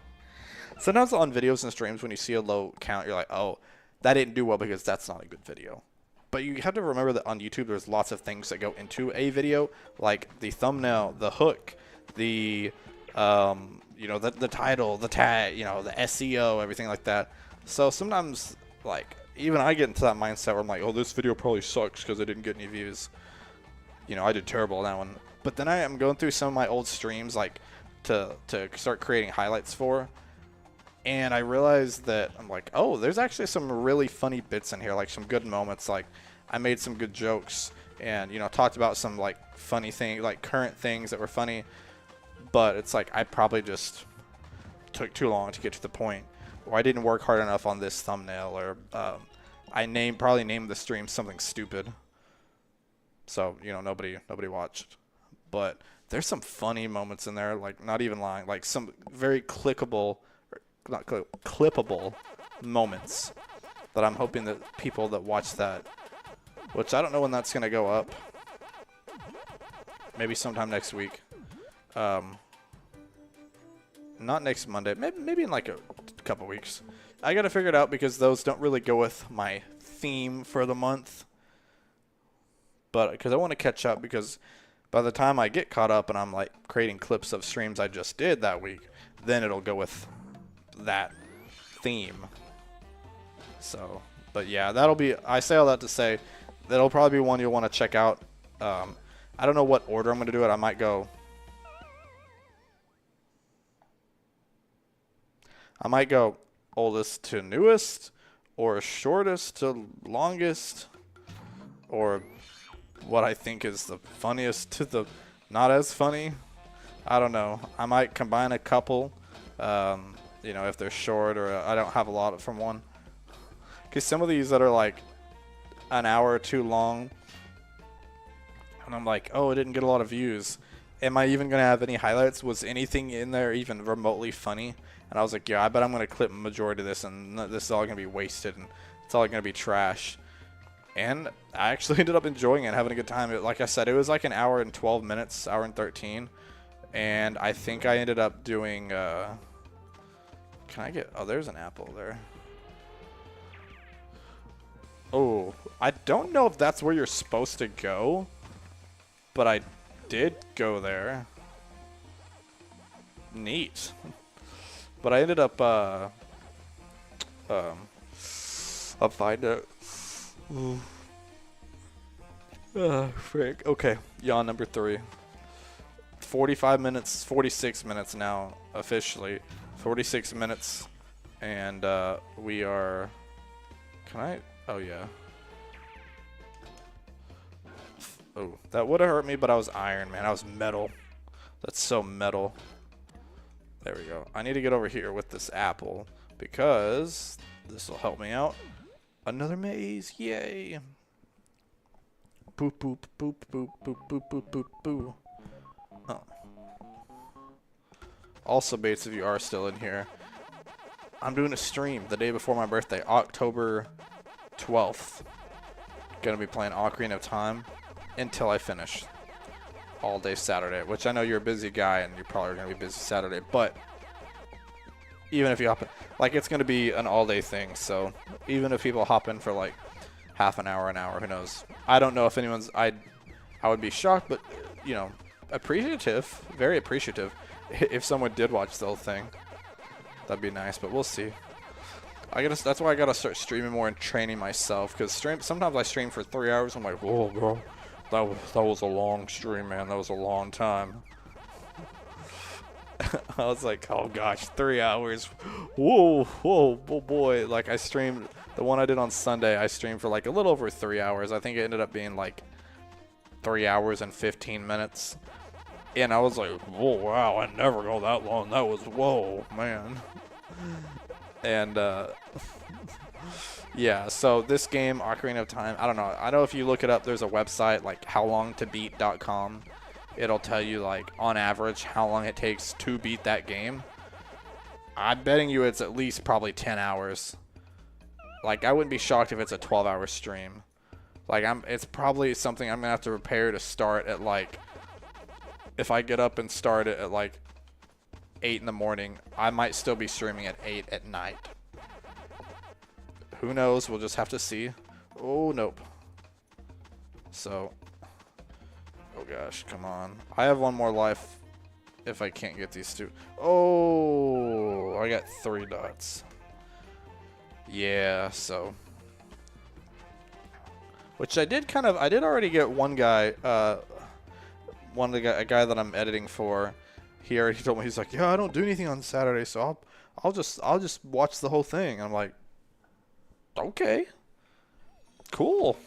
Sometimes on videos and streams when you see a low count, you're like, oh, that didn't do well because that's not a good video. But you have to remember that on YouTube, there's lots of things that go into a video, like the thumbnail, the hook, the the title, the tag, the SEO, everything like that. So sometimes, like, even I get into that mindset where I'm like, oh, this video probably sucks because I didn't get any views. I did terrible on that one. But then I am going through some of my old streams, like, to start creating highlights for. And I realized that I'm like, oh, there's actually some really funny bits in here, like some good moments. Like, I made some good jokes and, talked about some, like, funny things, like current things that were funny. But it's like I probably just took too long to get to the point. Or I didn't work hard enough on this thumbnail, or I probably named the stream something stupid. So, nobody watched. But there's some funny moments in there, like, not even lying, like some very clippable moments that I'm hoping that people that watch that, which I don't know when that's going to go up. Maybe sometime next week. Not next Monday. Maybe in like a couple weeks. I got to figure it out because those don't really go with my theme for the month. But because I want to catch up, because by the time I get caught up and I'm like creating clips of streams I just did that week, then it'll go with that theme. So, but yeah, that'll be, I say all that to say that'll probably be one you'll want to check out I don't know what order I'm going to do it. I might go oldest to newest, or shortest to longest, or what I think is the funniest to the not as funny. I don't know. I might combine a couple, you know, if they're short or I don't have a lot from one. Because some of these that are like an hour or two long, and I'm like, oh, it didn't get a lot of views. Am I even going to have any highlights? Was anything in there even remotely funny? And I was like, yeah, I bet I'm going to clip majority of this, and this is all going to be wasted, and it's all going to be trash. And I actually ended up enjoying it, having a good time. Like I said, it was like an hour and 12 minutes, hour and 13. And I think I ended up doing, can I get, oh, there's an apple there. Oh, I don't know if that's where you're supposed to go, but I did go there. Neat. But I ended up, I'll find it. Frick. Okay, yawn number 3. 45 minutes, 46 minutes now, officially. 46 minutes, and we are, can I, oh yeah. Oh, that would have hurt me, but I was iron, man. I was metal. That's so metal. There we go. I need to get over here with this apple, because this will help me out. Another maze, yay. Boop, boop, boop, boop, boop, boop, boop, boop, boop. Oh. Also, Bates, if you are still in here, I'm doing a stream the day before my birthday, October 12th. Gonna be playing Ocarina of Time until I finish. All day Saturday, which I know you're a busy guy and you're probably gonna be busy Saturday, but even if you hop in, like, it's gonna be an all-day thing, so even if people hop in for like half an hour, who knows? I don't know if anyone's, I would be shocked, but, you know, appreciative, very appreciative, if someone did watch the whole thing. That'd be nice, but we'll see. That's why I gotta start streaming more and training myself, because sometimes I stream for 3 hours, I'm like, whoa, bro, that was a long stream, man, that was a long time. I was like, oh gosh, 3 hours, whoa, oh boy. Like, I streamed, the one I did on Sunday, I streamed for like a little over 3 hours. I think it ended up being like 3 hours and 15 minutes. And I was like, whoa, wow, I never go that long. That was, whoa, man. And, yeah, so this game, Ocarina of Time, I don't know. I know if you look it up, there's a website, like howlongtobeat.com. It'll tell you, like, on average, how long it takes to beat that game. I'm betting you it's at least probably 10 hours. Like, I wouldn't be shocked if it's a 12-hour stream. Like, it's probably something I'm going to have to prepare to start at, like, if I get up and start it at, like, 8 in the morning, I might still be streaming at 8 at night. Who knows? We'll just have to see. Oh, nope. So, oh gosh, come on. I have one more life if I can't get these two. Oh, I got 3 dots. Yeah, so. Which I did already get one guy, a guy that I'm editing for. He already told me, he's like, yeah, I don't do anything on Saturday, so I'll just watch the whole thing. I'm like, okay, cool.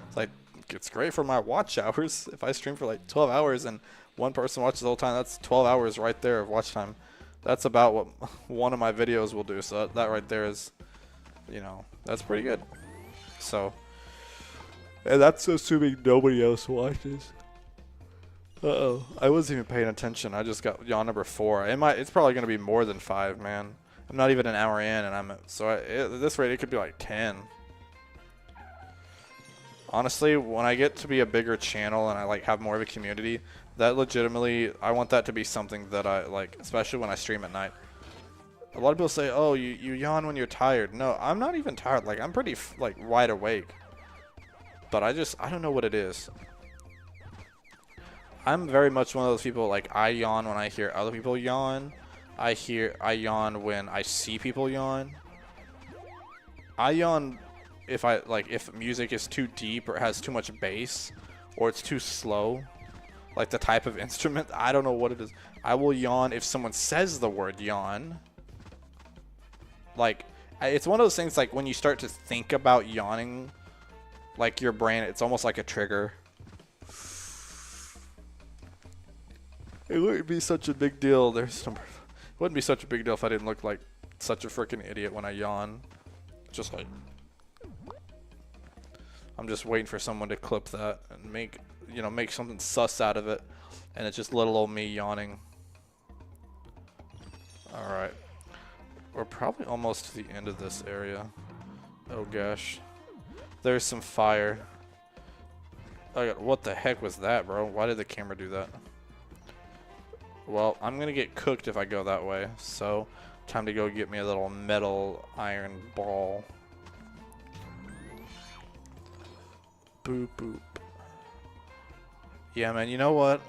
It's like, it's great for my watch hours. If I stream for like 12 hours and one person watches the whole time, that's 12 hours right there of watch time. That's about what one of my videos will do. So that right there is, you know, that's pretty good. So, and that's assuming nobody else watches. Uh-oh. I wasn't even paying attention. I just got yawn number 4. It's probably going to be more than 5, man. I'm not even an hour in, and at this rate, it could be like 10. Honestly, when I get to be a bigger channel and I like have more of a community, that legitimately, I want that to be something that I like, especially when I stream at night. A lot of people say, oh, you yawn when you're tired. No, I'm not even tired. Like, I'm pretty like wide awake. But I don't know what it is. I'm very much one of those people, like, I yawn when I hear other people yawn. I yawn when I see people yawn. I yawn if music is too deep or has too much bass, or it's too slow. Like the type of instrument. I don't know what it is. I will yawn if someone says the word yawn. Like, it's one of those things like when you start to think about yawning, like your brain, it's almost like a trigger. It wouldn't be such a big deal. It wouldn't be such a big deal if I didn't look like such a freaking idiot when I yawn. Just like, I'm just waiting for someone to clip that and make something sus out of it, and it's just little old me yawning. All right, we're probably almost to the end of this area. Oh gosh, there's some fire. What the heck was that, bro? Why did the camera do that? Well, I'm gonna get cooked if I go that way, so time to go get me a little metal iron ball. Boop boop. Yeah, man, you know what?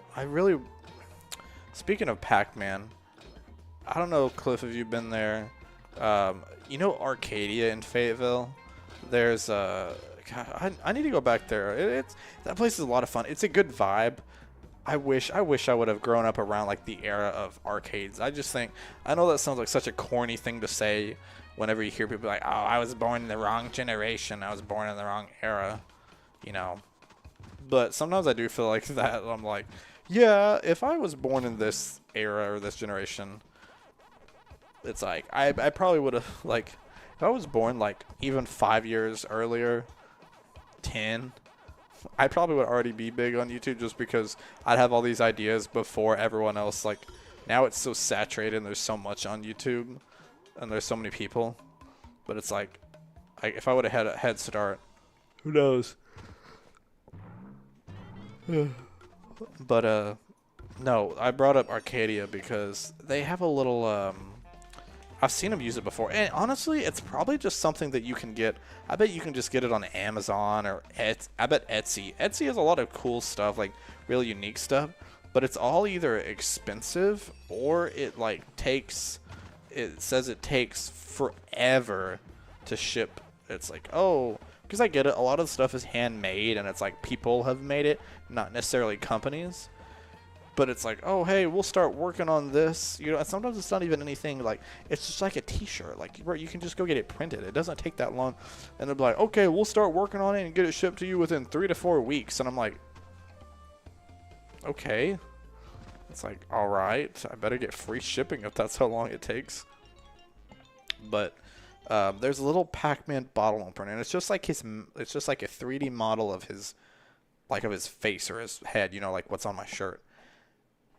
Speaking of Pac-Man, I don't know, Cliff, if you've been there. You know Arcadia in Fayetteville? There's God, I need to go back there. That place is a lot of fun. It's a good vibe. I wish I would have grown up around like the era of arcades. I know that sounds like such a corny thing to say whenever you hear people like, "Oh, I was born in the wrong generation. I was born in the wrong era." You know. But sometimes I do feel like that. I'm like, yeah, if I was born in this era or this generation, it's like I probably would have, like, if I was born like even 5 years earlier, 10, I probably would already be big on YouTube just because I'd have all these ideas before everyone else. Like, now it's so saturated and there's so much on YouTube and there's so many people. But it's like, if I would have had a head start, who knows? But no, I brought up Arcadia because they have a little I've seen them use it before, and honestly it's probably just something that you can get. I bet you can just get it on Amazon or I bet Etsy has a lot of cool stuff, like really unique stuff, but it's all either expensive or it says it takes forever to ship. It's like, oh, because I get it, a lot of the stuff is handmade and it's like people have made it, not necessarily companies. But it's like, oh, hey, we'll start working on this. You know, and sometimes it's not even anything like, it's just like a t-shirt. Like, you can just go get it printed. It doesn't take that long. And they'll be like, okay, we'll start working on it and get it shipped to you within 3 to 4 weeks. And I'm like, okay. It's like, all right, I better get free shipping if that's how long it takes. But there's a little Pac-Man bottle opener, and it's just like a 3D model of his face or his head, you know, like what's on my shirt.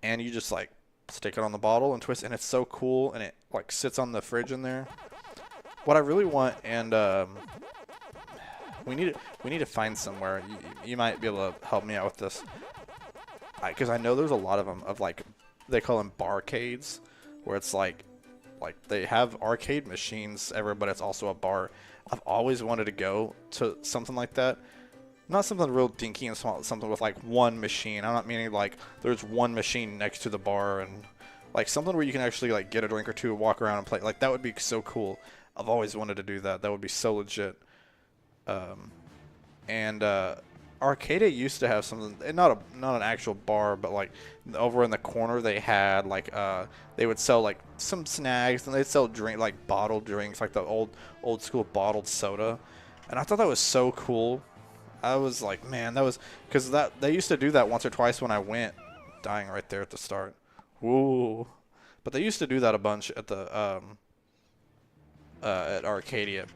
And you just like stick it on the bottle and twist, and it's so cool, and it like sits on the fridge in there. What I really want, and we need to find somewhere. You might be able to help me out with this, because I know there's a lot of them, of like, they call them barcades, where it's like they have arcade machines everywhere, but it's also a bar. I've always wanted to go to something like that. Not something real dinky and small, something with like one machine. I'm not meaning like there's one machine next to the bar, and like something where you can actually like get a drink or two, walk around and play. Like, that would be so cool. I've always wanted to do that. That would be so legit. Arcadia used to have something, not an actual bar, but like over in the corner they had like they would sell like some snacks, and they'd sell like bottled drinks, like the old school bottled soda. And I thought that was so cool. I was like, man, that was, because they used to do that once or twice when I went. Dying right there at the start. Woo. But they used to do that a bunch at the at Arcadia,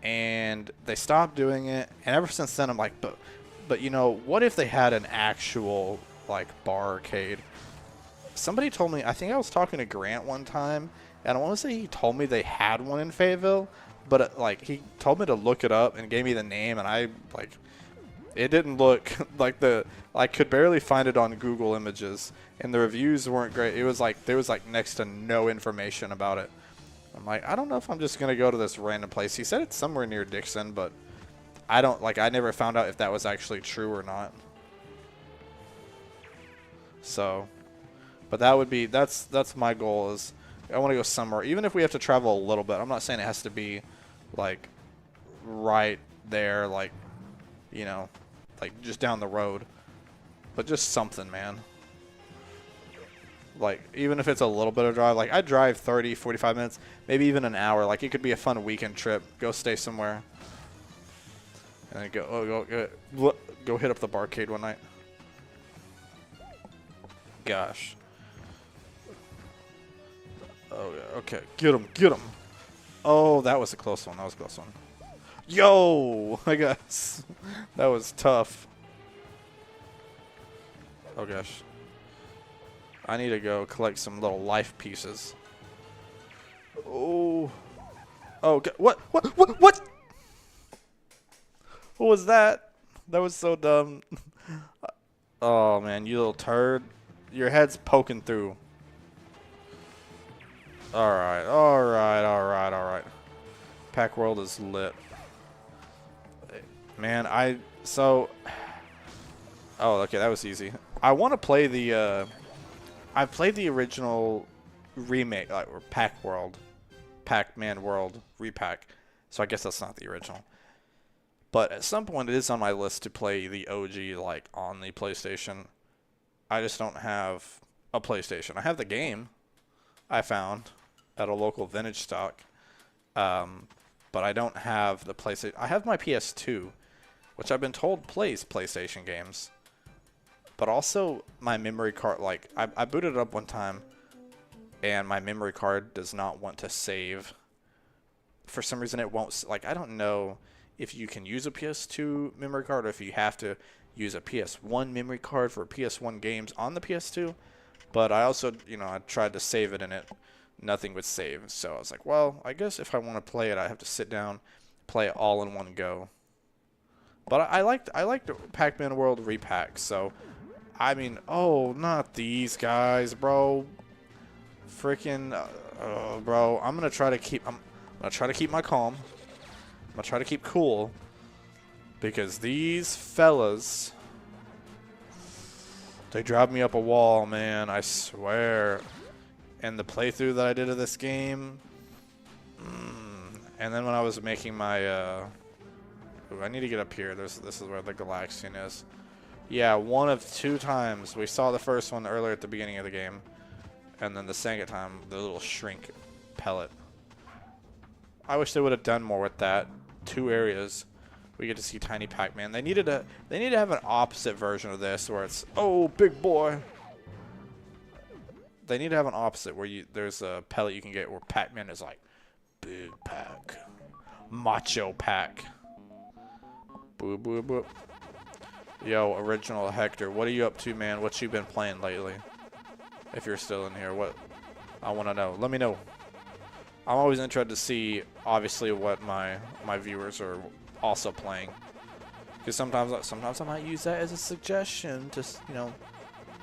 and they stopped doing it. And ever since then, I'm like, but you know, what if they had an actual like bar arcade? Somebody told me, I think I was talking to Grant one time, and I want to say he told me they had one in Fayetteville, but like he told me to look it up and gave me the name, and I like. It didn't look like I could barely find it on Google Images, and the reviews weren't great. It was like, there was like next to no information about it. I'm like, I don't know if I'm just going to go to this random place. He said it's somewhere near Dixon, but I never found out if that was actually true or not. So, but that's my goal, is I want to go somewhere, even if we have to travel a little bit. I'm not saying it has to be like right there, like, you know, like just down the road. but just something, man. Like, even if it's a little bit of drive, like I drive 30, 45 minutes, maybe even an hour. Like, it could be a fun weekend trip. Go stay somewhere. And then go hit up the barcade one night. Gosh. Oh, yeah. Okay. Get him. Get him. Oh, that was a close one. That was a close one. Yo! I guess. That was tough. Oh, gosh. I need to go collect some little life pieces. Oh. Oh, what? What was that? That was so dumb. Oh, man, you little turd. Your head's poking through. Alright, alright, alright, alright. Pac World is lit. Man, oh, okay, that was easy. I want to play the, I played the original remake, like, or Pac-Man World repack. So I guess that's not the original. But at some point, it is on my list to play the OG, like, on the PlayStation. I just don't have a PlayStation. I have the game I found at a local vintage stock. But I don't have the PlayStation. I have my PS2, which I've been told plays PlayStation games. But also my memory card, like, I booted it up one time, and my memory card does not want to save. For some reason, it won't. Like, I don't know if you can use a PS2 memory card or if you have to use a PS1 memory card for PS1 games on the PS2. But I also, I tried to save it, and nothing would save. So I was like, well, I guess if I want to play it, I have to sit down, play it all in one go. But I liked Pac-Man World repack. So, I mean, oh, not these guys, bro. Freaking, bro. I'm gonna try to keep my calm. I'm gonna try to keep cool, because these fellas, they drive me up a wall, man. I swear. And the playthrough that I did of this game, and then when I was making my, I need to get up here. This is where the Galaxian is. Yeah, one of two times. We saw the first one earlier at the beginning of the game, and then the second time, the little shrink pellet. I wish they would have done more with that. 2 areas. We get to see Tiny Pac-Man. They needed to have an opposite version of this where it's, oh, big boy. They need to have an opposite where there's a pellet you can get where Pac-Man is like, big Pac, macho Pac. Boop, boop, boop. Yo, original Hector, what are you up to, man? What you been playing lately? If you're still in here, I want to know. Let me know. I'm always interested to see, obviously, what my viewers are also playing. Because sometimes I might use that as a suggestion to,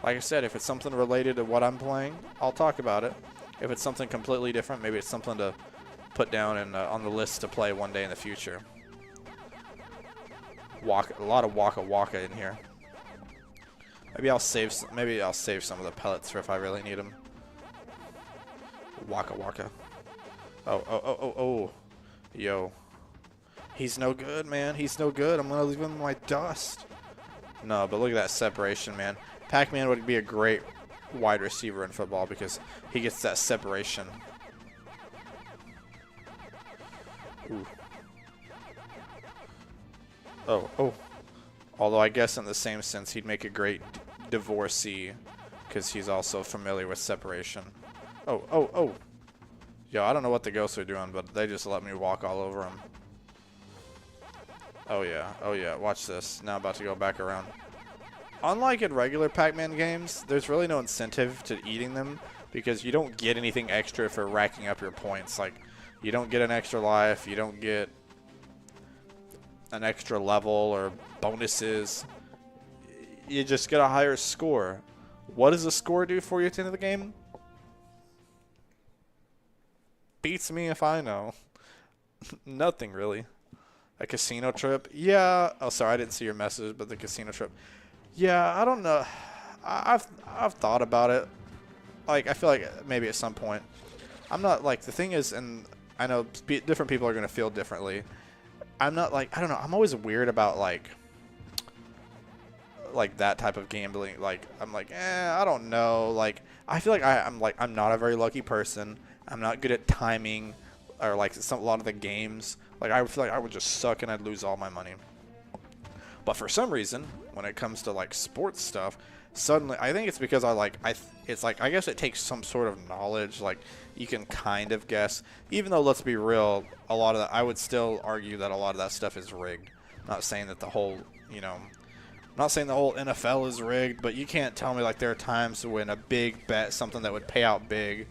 like I said, if it's something related to what I'm playing, I'll talk about it. If it's something completely different, maybe it's something to put down and on the list to play one day in the future. A lot of Waka Waka in here. Maybe I'll save some of the pellets for if I really need them. Waka Waka. Oh. Yo. He's no good, man. He's no good. I'm going to leave him in my dust. No, but look at that separation, man. Pac-Man would be a great wide receiver in football because he gets that separation. Ooh. Oh. Although I guess in the same sense, he'd make a great divorcee because he's also familiar with separation. Oh. Yo, I don't know what the ghosts are doing, but they just let me walk all over them. Oh yeah, watch this. Now I'm about to go back around. Unlike in regular Pac-Man games, there's really no incentive to eating them because you don't get anything extra for racking up your points. Like, you don't get an extra life, you don't get an extra level or bonuses. You just get a higher score. What does the score do for you at the end of the game? Beats me if I know. Nothing really. A casino trip? Yeah. Oh, sorry, I didn't see your message, but the casino trip. Yeah, I don't know. I've thought about it. Like, I feel like maybe at some point. I'm not, like, the thing is, and I know different people are going to feel differently. I'm not, like, I don't know. I'm always weird about, like, like that type of gambling. Like I'm like, I don't know. Like I feel like I'm not a very lucky person. I'm not good at timing, or like a lot of the games. Like I feel like I would just suck and I'd lose all my money. But for some reason, when it comes to like sports stuff, suddenly I think it's because it's like I guess it takes some sort of knowledge. Like you can kind of guess, even though let's be real, a lot of that I would still argue that a lot of that stuff is rigged. I'm not saying that the whole, I'm not saying the whole NFL is rigged, but you can't tell me like there are times when a big bet, something that would pay out big,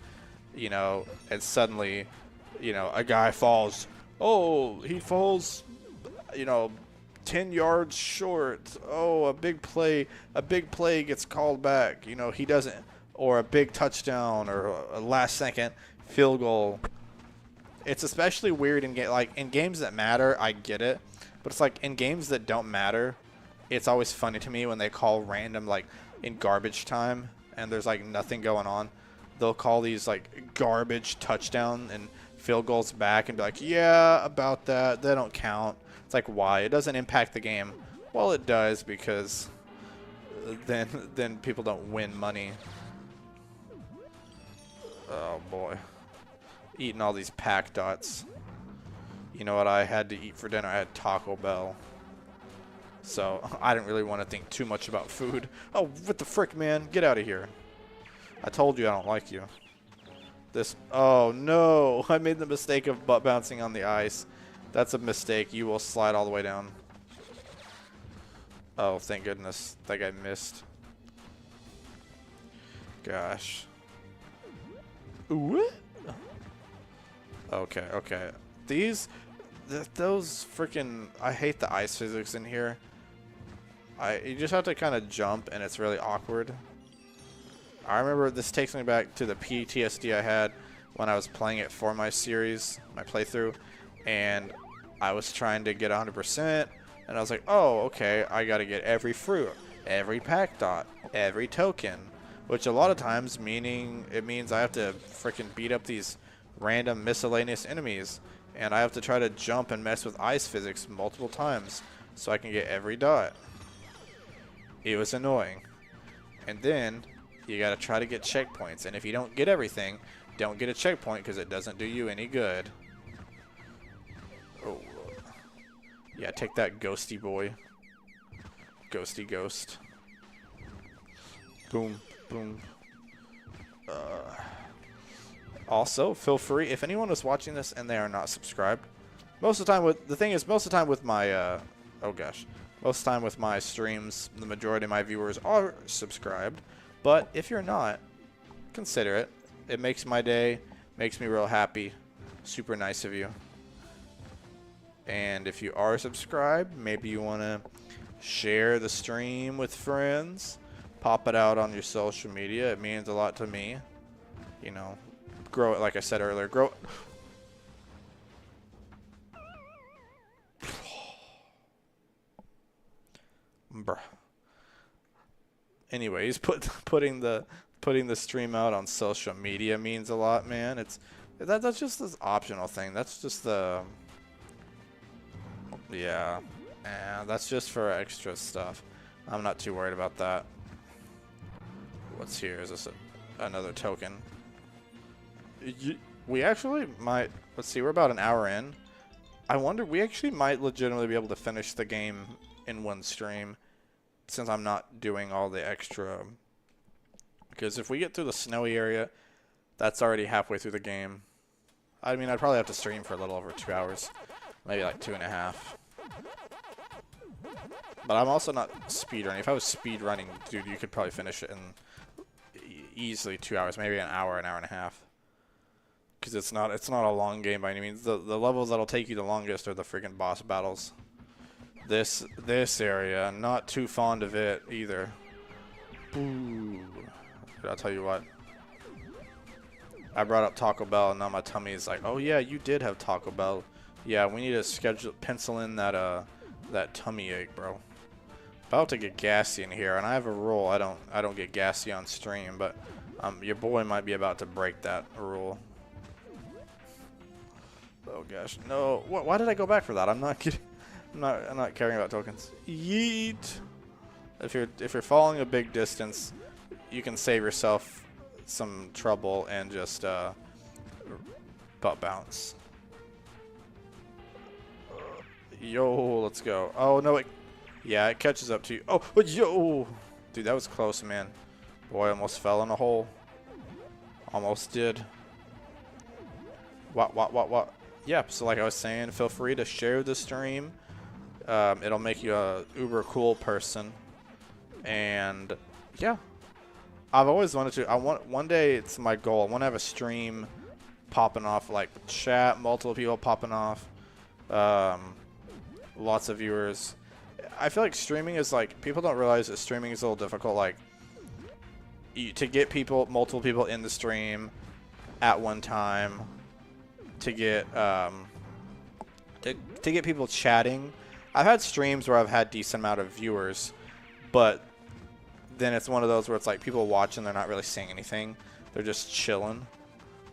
and suddenly, a guy falls. Oh, he falls, 10 yards short. Oh, a big play gets called back. He doesn't, or a big touchdown or a last second field goal. It's especially weird in games that matter. I get it, but it's like in games that don't matter, it's always funny to me when they call random, like in garbage time and there's like nothing going on. They'll call these like garbage touchdown and field goals back and be like, yeah, about that. They don't count. It's like, why? It doesn't impact the game. Well, it does, because then people don't win money. Oh boy, eating all these pack dots. You know what I had to eat for dinner? I had Taco Bell. So I didn't really want to think too much about food. Oh, what the frick, man? Get out of here. I told you I don't like you. Oh no, I made the mistake of butt bouncing on the ice. That's a mistake. You will slide all the way down. Oh, thank goodness. That guy missed. Gosh. Ooh. Okay. Those freaking, I hate the ice physics in here. You just have to kind of jump and it's really awkward. I remember this takes me back to the PTSD I had when I was playing it for my series, my playthrough, and I was trying to get 100%, and I was like, oh, okay, I gotta get every fruit, every pack dot, every token, which a lot of times it means I have to freaking beat up these random miscellaneous enemies, and I have to try to jump and mess with ice physics multiple times so I can get every dot. It was annoying. And then you gotta try to get checkpoints, and if you don't get everything, don't get a checkpoint because it doesn't do you any good. Oh, yeah, take that, ghosty boy. Ghosty ghost. Boom, boom. Also, feel free, if anyone is watching this and they are not subscribed, most of the time with my, oh gosh, most of the time with my streams, the majority of my viewers are subscribed, but if you're not, consider it. It makes my day, makes me real happy. Super nice of you. And if you are subscribed, maybe you want to share the stream with friends, pop it out on your social media. It means a lot to me. Grow it, like I said earlier. Grow. Bruh. Anyways, putting the stream out on social media means a lot, man. That's just this optional thing. That's just the that's just for extra stuff. I'm not too worried about that. What's here? Is this another token? We actually might. Let's see. We're about an hour in. I wonder. We actually might legitimately be able to finish the game in one stream, since I'm not doing all the extra. Because if we get through the snowy area, that's already halfway through the game. I mean, I'd probably have to stream for a little over 2 hours, maybe like 2.5. But I'm also not speedrunning. If I was speedrunning, dude, you could probably finish it in easily 2 hours, maybe an hour and a half. Because it's not a long game by any means. The levels that'll take you the longest are the freaking boss battles. This area, not too fond of it either. Ooh. I'll tell you what. I brought up Taco Bell and now my tummy is like, oh yeah, you did have Taco Bell. Yeah, we need to pencil in that tummy ache, bro. About to get gassy in here, and I have a rule. I don't get gassy on stream, but your boy might be about to break that rule. Oh gosh, no! Why did I go back for that? I'm not kidding. I'm not caring about tokens. Yeet. If you're falling a big distance, you can save yourself some trouble and just butt bounce. Yo, let's go. Oh no, yeah, it catches up to you. Oh, yo, dude, that was close, man. Boy, almost fell in a hole. Almost did. What? Yep. So like I was saying, feel free to share the stream. It'll make you a uber cool person. And yeah, I've always wanted to. One day. It's my goal. I want to have a stream popping off, like chat, multiple people popping off, lots of viewers. I feel like streaming is like, people don't realize that streaming is a little difficult. Like to get multiple people in the stream at one time, to get to get people chatting. I've had streams where I've had decent amount of viewers, but then it's one of those where it's like people watching, they're not really saying anything, they're just chilling.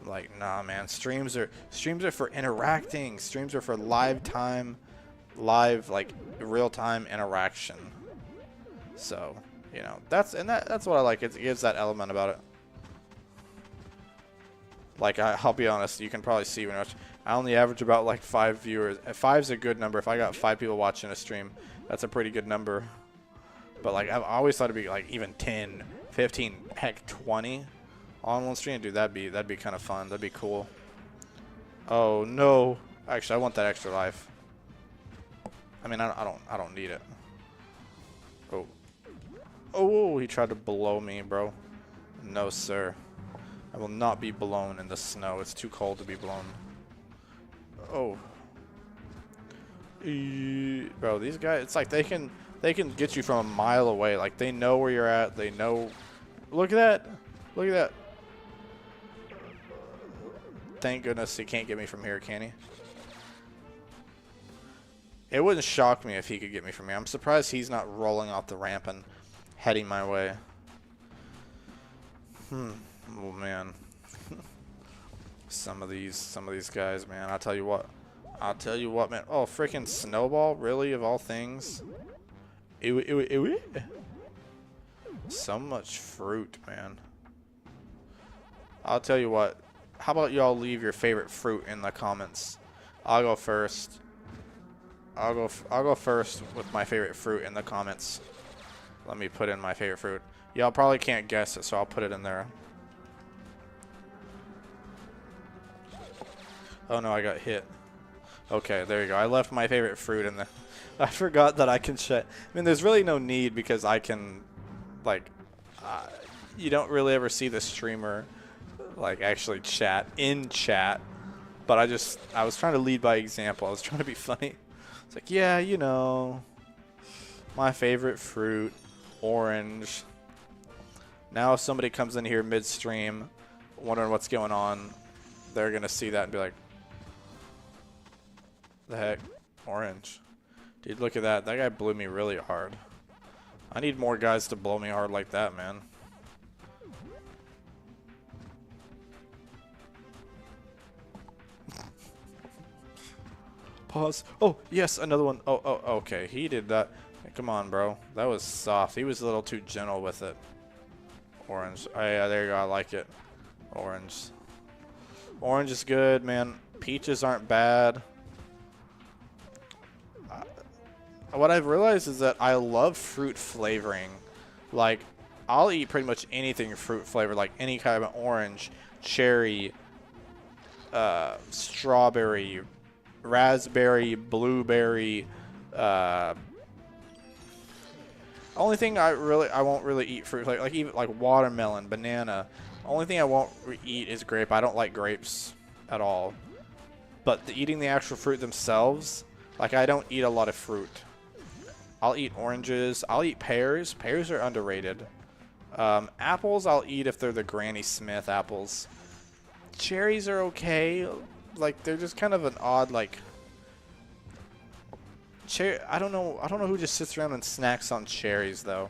Like, nah, man, streams are for interacting. Streams are for live like real time interaction. So, you know, that's what I like. It gives that element about it. Like, I'll be honest, you can probably see when I only average about like 5 viewers. 5's a good number. If I got 5 people watching a stream, that's a pretty good number. But like, I've always thought it'd be like even 10, 15, heck 20 on one stream. Dude, that'd be kind of fun. That'd be cool. Oh no. Actually, I want that extra life. I mean, I don't need it. Oh. Oh, he tried to blow me, bro. No, sir. I will not be blown in the snow. It's too cold to be blown. Oh. Bro, these guys, it's like they can get you from a mile away. Like, they know where you're at. They know. Look at that. Look at that. Thank goodness he can't get me from here, can he? It wouldn't shock me if he could get me from here. I'm surprised he's not rolling off the ramp and heading my way. Oh man. some of these guys, man. I'll tell you what, man. Oh, freaking snowball, really, of all things. Ew. So much fruit, man. I'll tell you what. How about y'all leave your favorite fruit in the comments? I'll go first. I'll go first with my favorite fruit in the comments. Let me put in my favorite fruit. Y'all probably can't guess it, so I'll put it in there. Oh no, I got hit. Okay, there you go. I left my favorite fruit in there. I forgot that I can chat. I mean, there's really no need because I can, like, you don't really ever see the streamer, like, actually chat in chat. But I was trying to lead by example. I was trying to be funny. It's like, yeah, you know, my favorite fruit, orange. Now if somebody comes in here midstream, wondering what's going on, they're going to see that and be like, the heck? Orange. Dude, look at that. That guy blew me really hard. I need more guys to blow me hard like that, man. Pause. Oh, yes, another one. Oh, okay. He did that. Hey, come on, bro. That was soft. He was a little too gentle with it. Orange. Oh, yeah, there you go. I like it. Orange. Orange is good, man. Peaches aren't bad. What I've realized is that I love fruit flavoring. Like, I'll eat pretty much anything fruit flavored, like any kind of orange, cherry, strawberry, raspberry, blueberry. Only thing I won't really eat fruit like even like watermelon, banana. Only thing I won't eat is grape. I don't like grapes at all. But eating the actual fruit themselves, like, I don't eat a lot of fruit. I'll eat oranges. I'll eat pears. Pears are underrated. Apples I'll eat if they're the Granny Smith apples. Cherries are okay. Like, they're just kind of an odd, like, I don't know who just sits around and snacks on cherries though.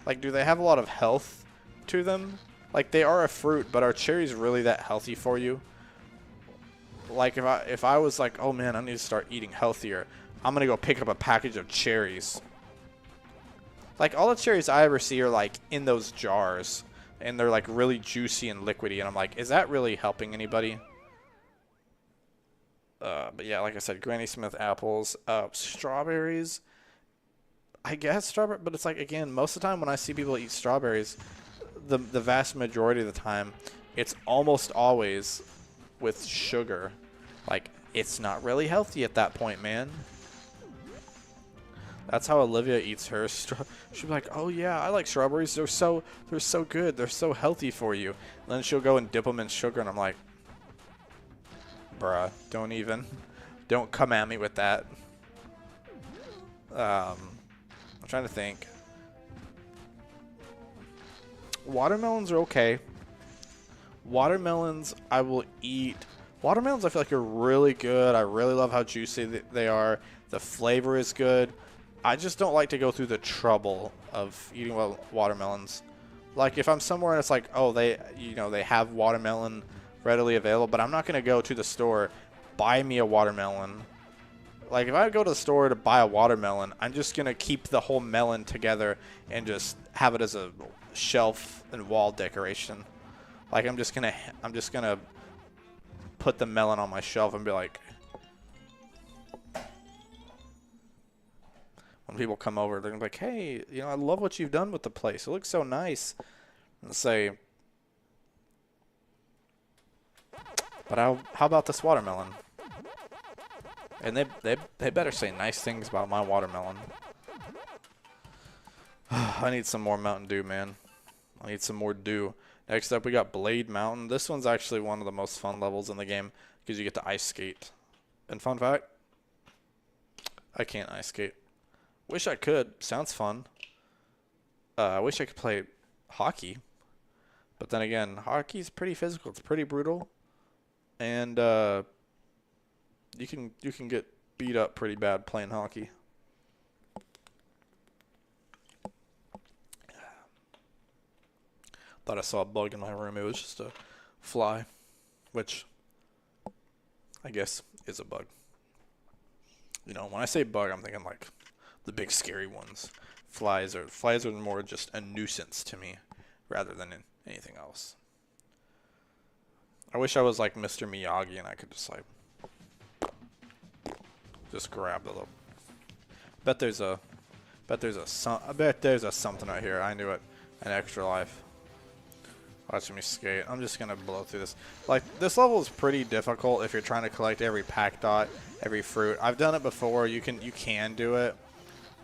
Like, do they have a lot of health to them? Like, they are a fruit, but are cherries really that healthy for you? Like, if I was like, oh man, I need to start eating healthier, I'm gonna go pick up a package of cherries. Like, all the cherries I ever see are, like, in those jars. And they're, like, really juicy and liquidy. And I'm like, is that really helping anybody? But yeah, like I said, Granny Smith apples. Strawberries. I guess strawberry. But it's like, again, most of the time when I see people eat strawberries, the vast majority of the time, it's almost always with sugar. Like, it's not really healthy at that point, man. That's how Olivia eats hers. She'll be like, "Oh yeah, I like strawberries. They're so good. They're so healthy for you." And then she'll go and dip them in sugar, and I'm like, "Bruh, don't come at me with that." I'm trying to think. Watermelons are okay. Watermelons, I will eat. Watermelons, I feel like are really good. I really love how juicy they are. The flavor is good. I just don't like to go through the trouble of eating watermelons. Like, if I'm somewhere and it's like, oh, they have watermelon readily available, but I'm not going to go to the store, buy me a watermelon. Like, if I go to the store to buy a watermelon, I'm just going to keep the whole melon together and just have it as a shelf and wall decoration. Like, I'm just going to put the melon on my shelf and be like, when people come over, they're going to be like, "Hey, I love what you've done with the place. It looks so nice." And say, "But how about this watermelon?" And they better say nice things about my watermelon. I need some more Mountain Dew, man. I need some more dew. Next up, we got Blade Mountain. This one's actually one of the most fun levels in the game because you get to ice skate. And fun fact, I can't ice skate. Wish I could. Sounds fun. I wish I could play hockey. But then again, hockey's pretty physical. It's pretty brutal. And you can get beat up pretty bad playing hockey. Thought I saw a bug in my room. It was just a fly, which I guess is a bug. When I say bug, I'm thinking like the big scary ones. Flies are more just a nuisance to me rather than anything else. I wish I was like Mr. Miyagi and I could just grab the little. I bet there's a something right here. I knew it. An extra life. Watching me skate. I'm just gonna blow through this. Like, this level is pretty difficult if you're trying to collect every pack dot, every fruit. I've done it before. You can do it,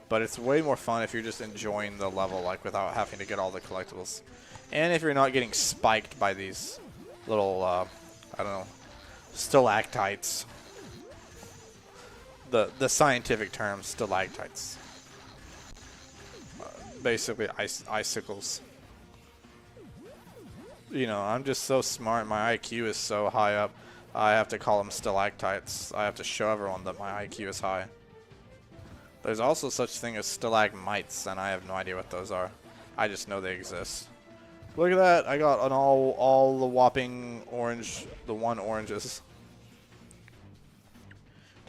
but it's way more fun if you're just enjoying the level, like, without having to get all the collectibles. And if you're not getting spiked by these little, I don't know, stalactites. The scientific term, stalactites. Basically, icicles. I'm just so smart. My IQ is so high up. I have to call them stalactites. I have to show everyone that my IQ is high. There's also such thing as stalagmites, and I have no idea what those are. I just know they exist. Look at that. I got an all the whopping orange, the one oranges.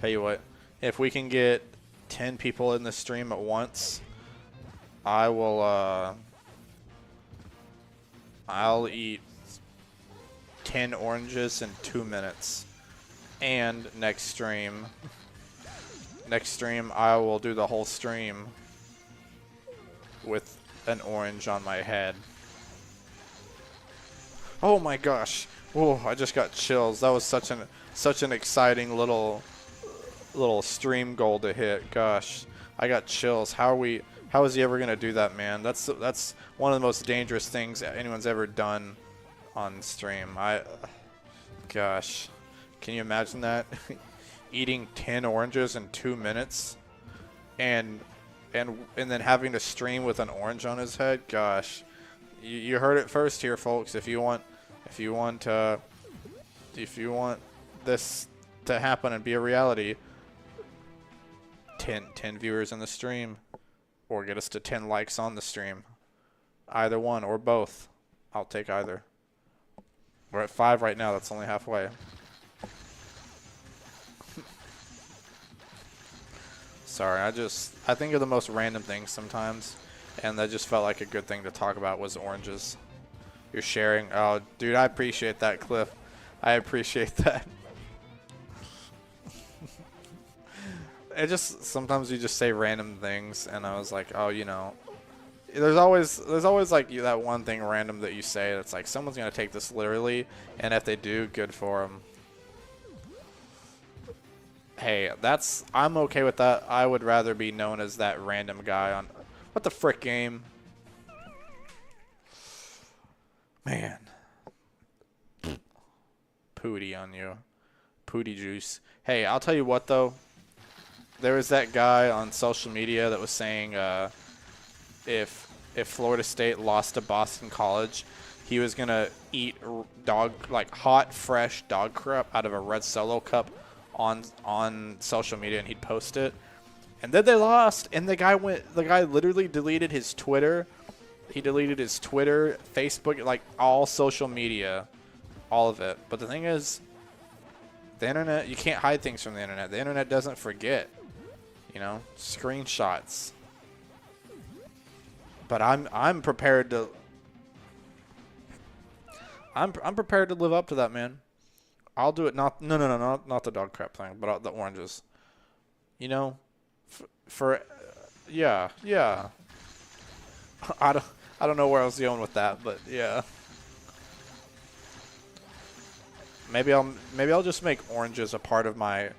Tell you what, if we can get 10 people in the stream at once, I will, I'll eat 10 oranges in 2 minutes. And next stream, I will do the whole stream with an orange on my head. Oh my gosh. Oh, I just got chills. That was such an exciting little stream goal to hit. Gosh, I got chills. How is he ever going to do that, man? That's one of the most dangerous things anyone's ever done on stream. Gosh, can you imagine that? Eating 10 oranges in 2 minutes and then having to stream with an orange on his head. Gosh, you heard it first here, folks. If you want this to happen and be a reality, 10 viewers in the stream, or get us to 10 likes on the stream. Either one or both. I'll take either. We're at 5 right now. That's only halfway. Sorry, I think of the most random things sometimes. and that just felt like a good thing to talk about was oranges. You're sharing. Oh, dude, I appreciate that, Cliff. I appreciate that. It just sometimes you just say random things, and I was like, oh, you know, there's always like that one thing random that you say that's like someone's gonna take this literally, and if they do, good for them. Hey, I'm okay with that. I would rather be known as that random guy on what the frick game. Man. Pooty on you. Pooty juice. Hey, I'll tell you what though. There was that guy on social media that was saying if Florida State lost to Boston College, he was gonna eat hot, fresh dog crap out of a red Solo cup on social media, and he'd post it. And then they lost, and the guy literally deleted his Twitter. He deleted his Twitter, Facebook, like all social media, all of it. But the thing is, the internet, you can't hide things from the internet. The internet doesn't forget, you know, screenshots. But I'm prepared to I'm prepared to live up to that, man. I'll do it. Not the dog crap thing, but the oranges. You know, yeah. I don't know where I was going with that, but yeah. Maybe I'll just make oranges a part of my.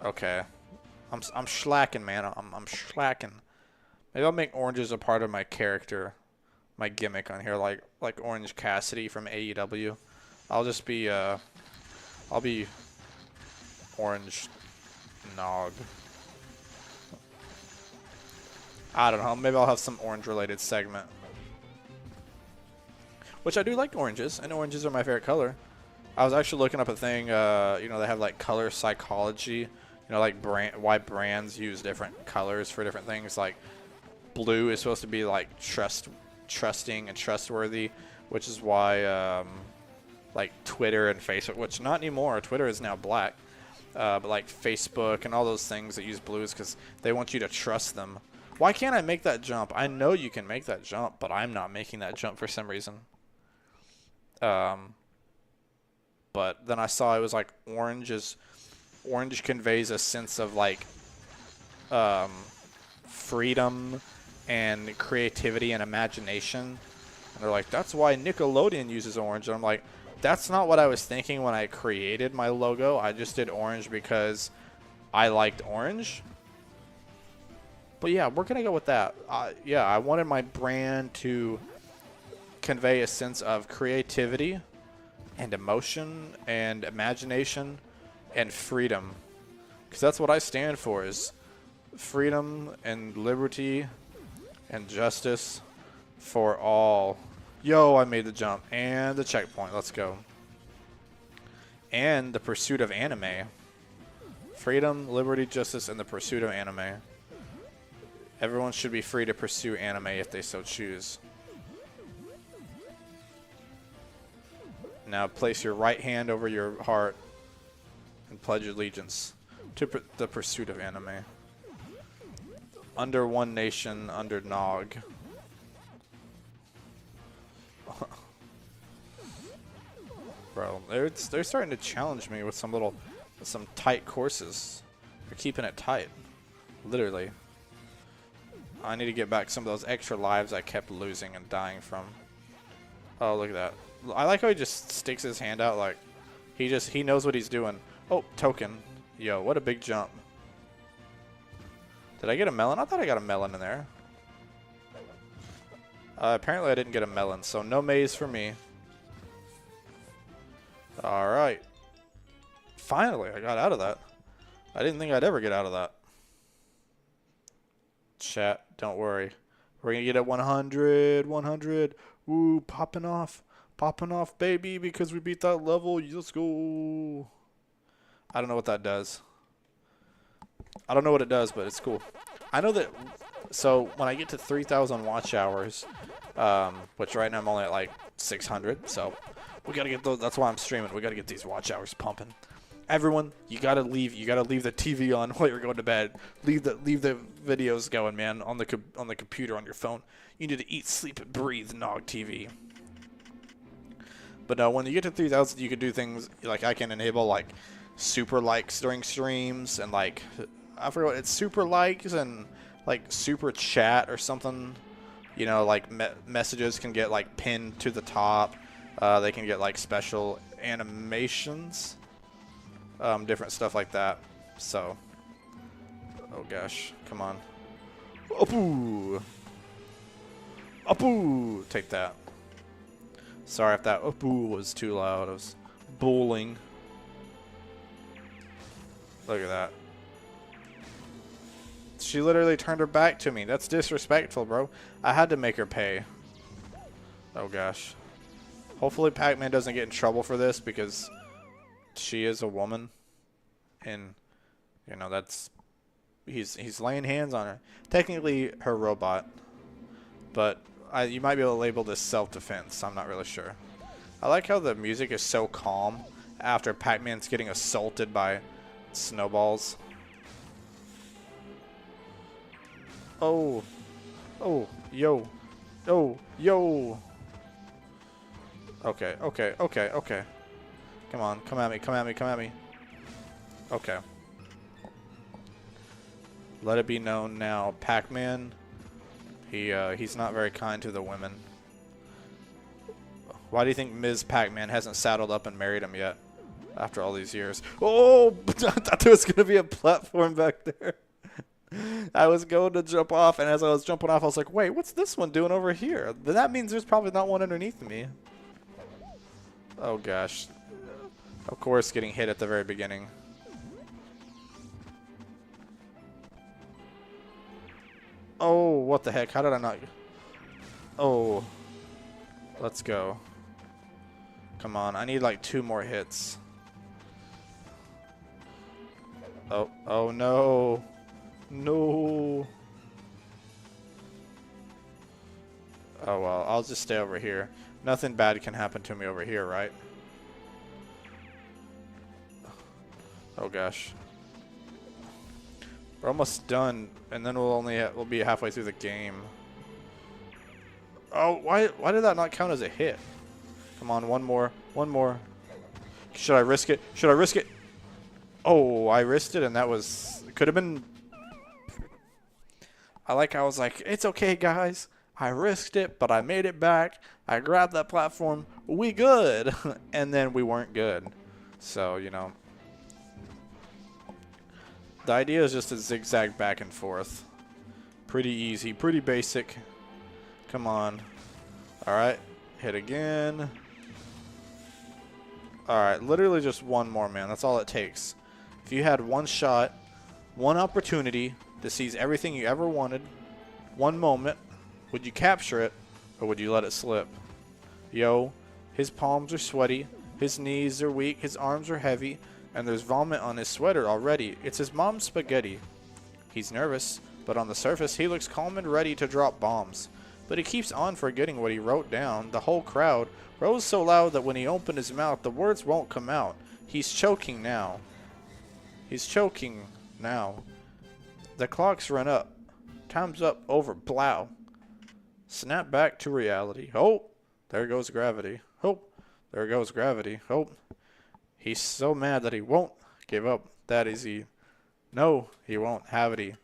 Okay, I'm slacking, man. I'm slacking. Maybe I'll make oranges a part of my character, my gimmick on here, like Orange Cassidy from AEW. I'll just be I'll be Orange Nog. I don't know. Maybe I'll have some orange-related segment. Which I do like oranges, and oranges are my favorite color. I was actually looking up a thing. You know, they have like color psychology. You know, like why brands use different colors for different things. Like blue is supposed to be like trusting and trustworthy, which is why like Twitter and Facebook, which not anymore. Twitter is now black, but like Facebook and all those things that use blues because they want you to trust them. Why can't I make that jump? I know you can make that jump, but I'm not making that jump for some reason. But then I saw it was like orange conveys a sense of like freedom and creativity and imagination. And they're like, that's why Nickelodeon uses orange. And I'm like, that's not what I was thinking when I created my logo. I just did orange because I liked orange. But yeah, we're going to go with that. Yeah, I wanted my brand to convey a sense of creativity and emotion and imagination and freedom. Because that's what I stand for, is freedom and liberty and justice for all. Yo, I made the jump and the checkpoint. Let's go. And the pursuit of anime. Freedom, liberty, justice, and the pursuit of anime. Everyone should be free to pursue anime if they so choose. Now place your right hand over your heart and pledge allegiance to the pursuit of anime. Under one nation, under Nog. Bro, they're starting to challenge me with some tight courses. They're keeping it tight, literally. I need to get back some of those extra lives I kept losing and dying from. Oh, look at that. I like how he just sticks his hand out like he knows what he's doing. Oh, token. Yo, what a big jump. Did I get a melon? I thought I got a melon in there. Apparently I didn't get a melon, so no maze for me. Alright. Finally, I got out of that. I didn't think I'd ever get out of that. Chat, don't worry. We're going to get at 100, 100. Woo, popping off. Popping off, baby, because we beat that level. Let's go. I don't know what that does. I don't know what it does, but it's cool. I know that. So when I get to 3,000 watch hours, which right now I'm only at like 600, so we got to get those. That's why I'm streaming. We got to get these watch hours pumping. Everyone, you gotta leave. You gotta leave the TV on while you're going to bed. Leave the videos going, man, on the computer, on your phone. You need to eat, sleep, and breathe, Nog TV. But no, when you get to 3,000, you can do things like I can enable like super likes during streams and like I forget what it's super likes and like super chat or something. You know, like messages can get like pinned to the top. They can get like special animations, different stuff like that. So, oh gosh, come on, Opoo, Opoo, take that. Sorry if that Opoo was too loud. I was bowling. Look at that. She literally turned her back to me. That's disrespectful, bro. I had to make her pay. Oh gosh. Hopefully Pac-Man doesn't get in trouble for this because she is a woman. And, you know, that's... He's laying hands on her. Technically her robot. But you might be able to label this self-defense. I'm not really sure. I like how the music is so calm after Pac-Man's getting assaulted by snowballs. Oh. Oh. Yo. Oh. Yo. Okay. Okay. Okay. Okay. Come on. Come at me. Come at me. Come at me. Okay. Let it be known now. Pac-Man, he's not very kind to the women. Why do you think Ms. Pac-Man hasn't saddled up and married him yet? After all these years. Oh! I thought there was going to be a platform back there. I was going to jump off, and as I was jumping off, I was like, wait, what's this one doing over here? Then that means there's probably not one underneath me. Oh, gosh. Of course, getting hit at the very beginning. Oh, what the heck? How did I not... Oh. Let's go. Come on. I need like 2 more hits. Oh. Oh, no. No. Oh, well. I'll just stay over here. Nothing bad can happen to me over here, right? Oh, gosh. We're almost done, and then we'll be halfway through the game. Oh, why did that not count as a hit? Come on, one more. Should I risk it? Should I risk it? Oh, I risked it, and that was... Could have been... I was like, it's okay, guys. I risked it, but I made it back. I grabbed that platform. We good. And then we weren't good. So, you know. The idea is just to zigzag back and forth. Pretty easy. Pretty basic. Come on. Alright. Hit again. Alright. Literally just one more, man. That's all it takes. If you had one shot, one opportunity to seize everything you ever wanted, one moment, would you capture it or would you let it slip? Yo, his palms are sweaty, his knees are weak, his arms are heavy, and there's vomit on his sweater already. It's his mom's spaghetti. He's nervous, but on the surface he looks calm and ready to drop bombs. But he keeps on forgetting what he wrote down. The whole crowd rose so loud that when he opened his mouth, the words won't come out. He's choking now. He's choking now. The clock's run up. Time's up over. Blow. Snap back to reality. Oh, there goes gravity. Oh, there goes gravity. Oh, he's so mad that he won't give up that easy. No, he won't have it. He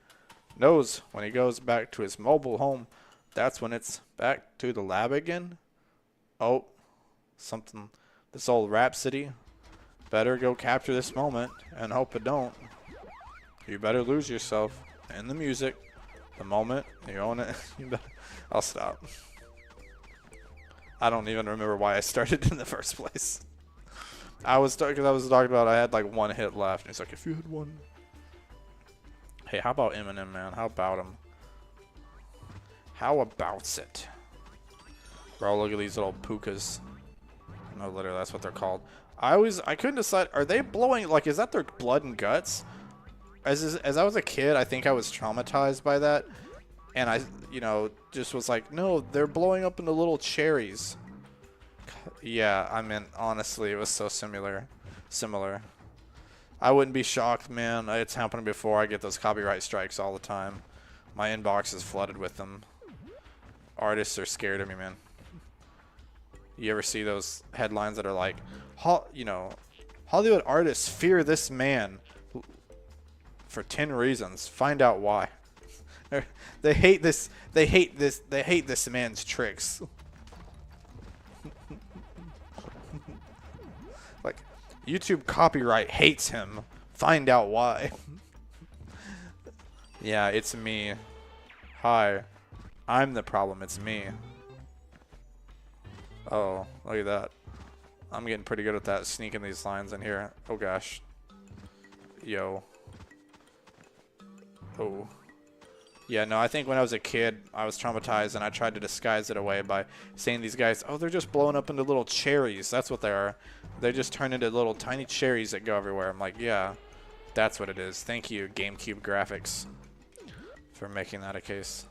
knows when he goes back to his mobile home, that's when it's back to the lab again. Oh, something. This old Rhapsody. Better go capture this moment and hope it don't. You better lose yourself in the music. The moment you own it. I'll stop. I don't even remember why I started in the first place. I was talking about I had like one hit left. And it's like, if you had one. Hey, how about Eminem, man? How about him? How about it? Bro, look at these little pukas. No, literally, that's what they're called. I couldn't decide. Are they blowing, like, is that their blood and guts? As I was a kid, I think I was traumatized by that. And I, you know, just was like, no, they're blowing up into little cherries. Yeah, I mean, honestly, it was so similar. I wouldn't be shocked, man. It's happened before. I get those copyright strikes all the time. My inbox is flooded with them. Artists are scared of me, man. You ever see those headlines that are like, you know, Hollywood artists fear this man for 10 reasons. Find out why. They hate this. They hate this. They hate this man's tricks. Like, YouTube copyright hates him. Find out why. Yeah, it's me. Hi. I'm the problem. It's me. Oh, look at that. I'm getting pretty good at that, sneaking these lines in here. Oh, gosh. Yo. Oh. Yeah, no, I think when I was a kid, I was traumatized, and I tried to disguise it away by saying these guys, oh, they're just blowing up into little cherries. That's what they are. They just turn into little tiny cherries that go everywhere. I'm like, yeah, that's what it is. Thank you, GameCube Graphics, for making that a case.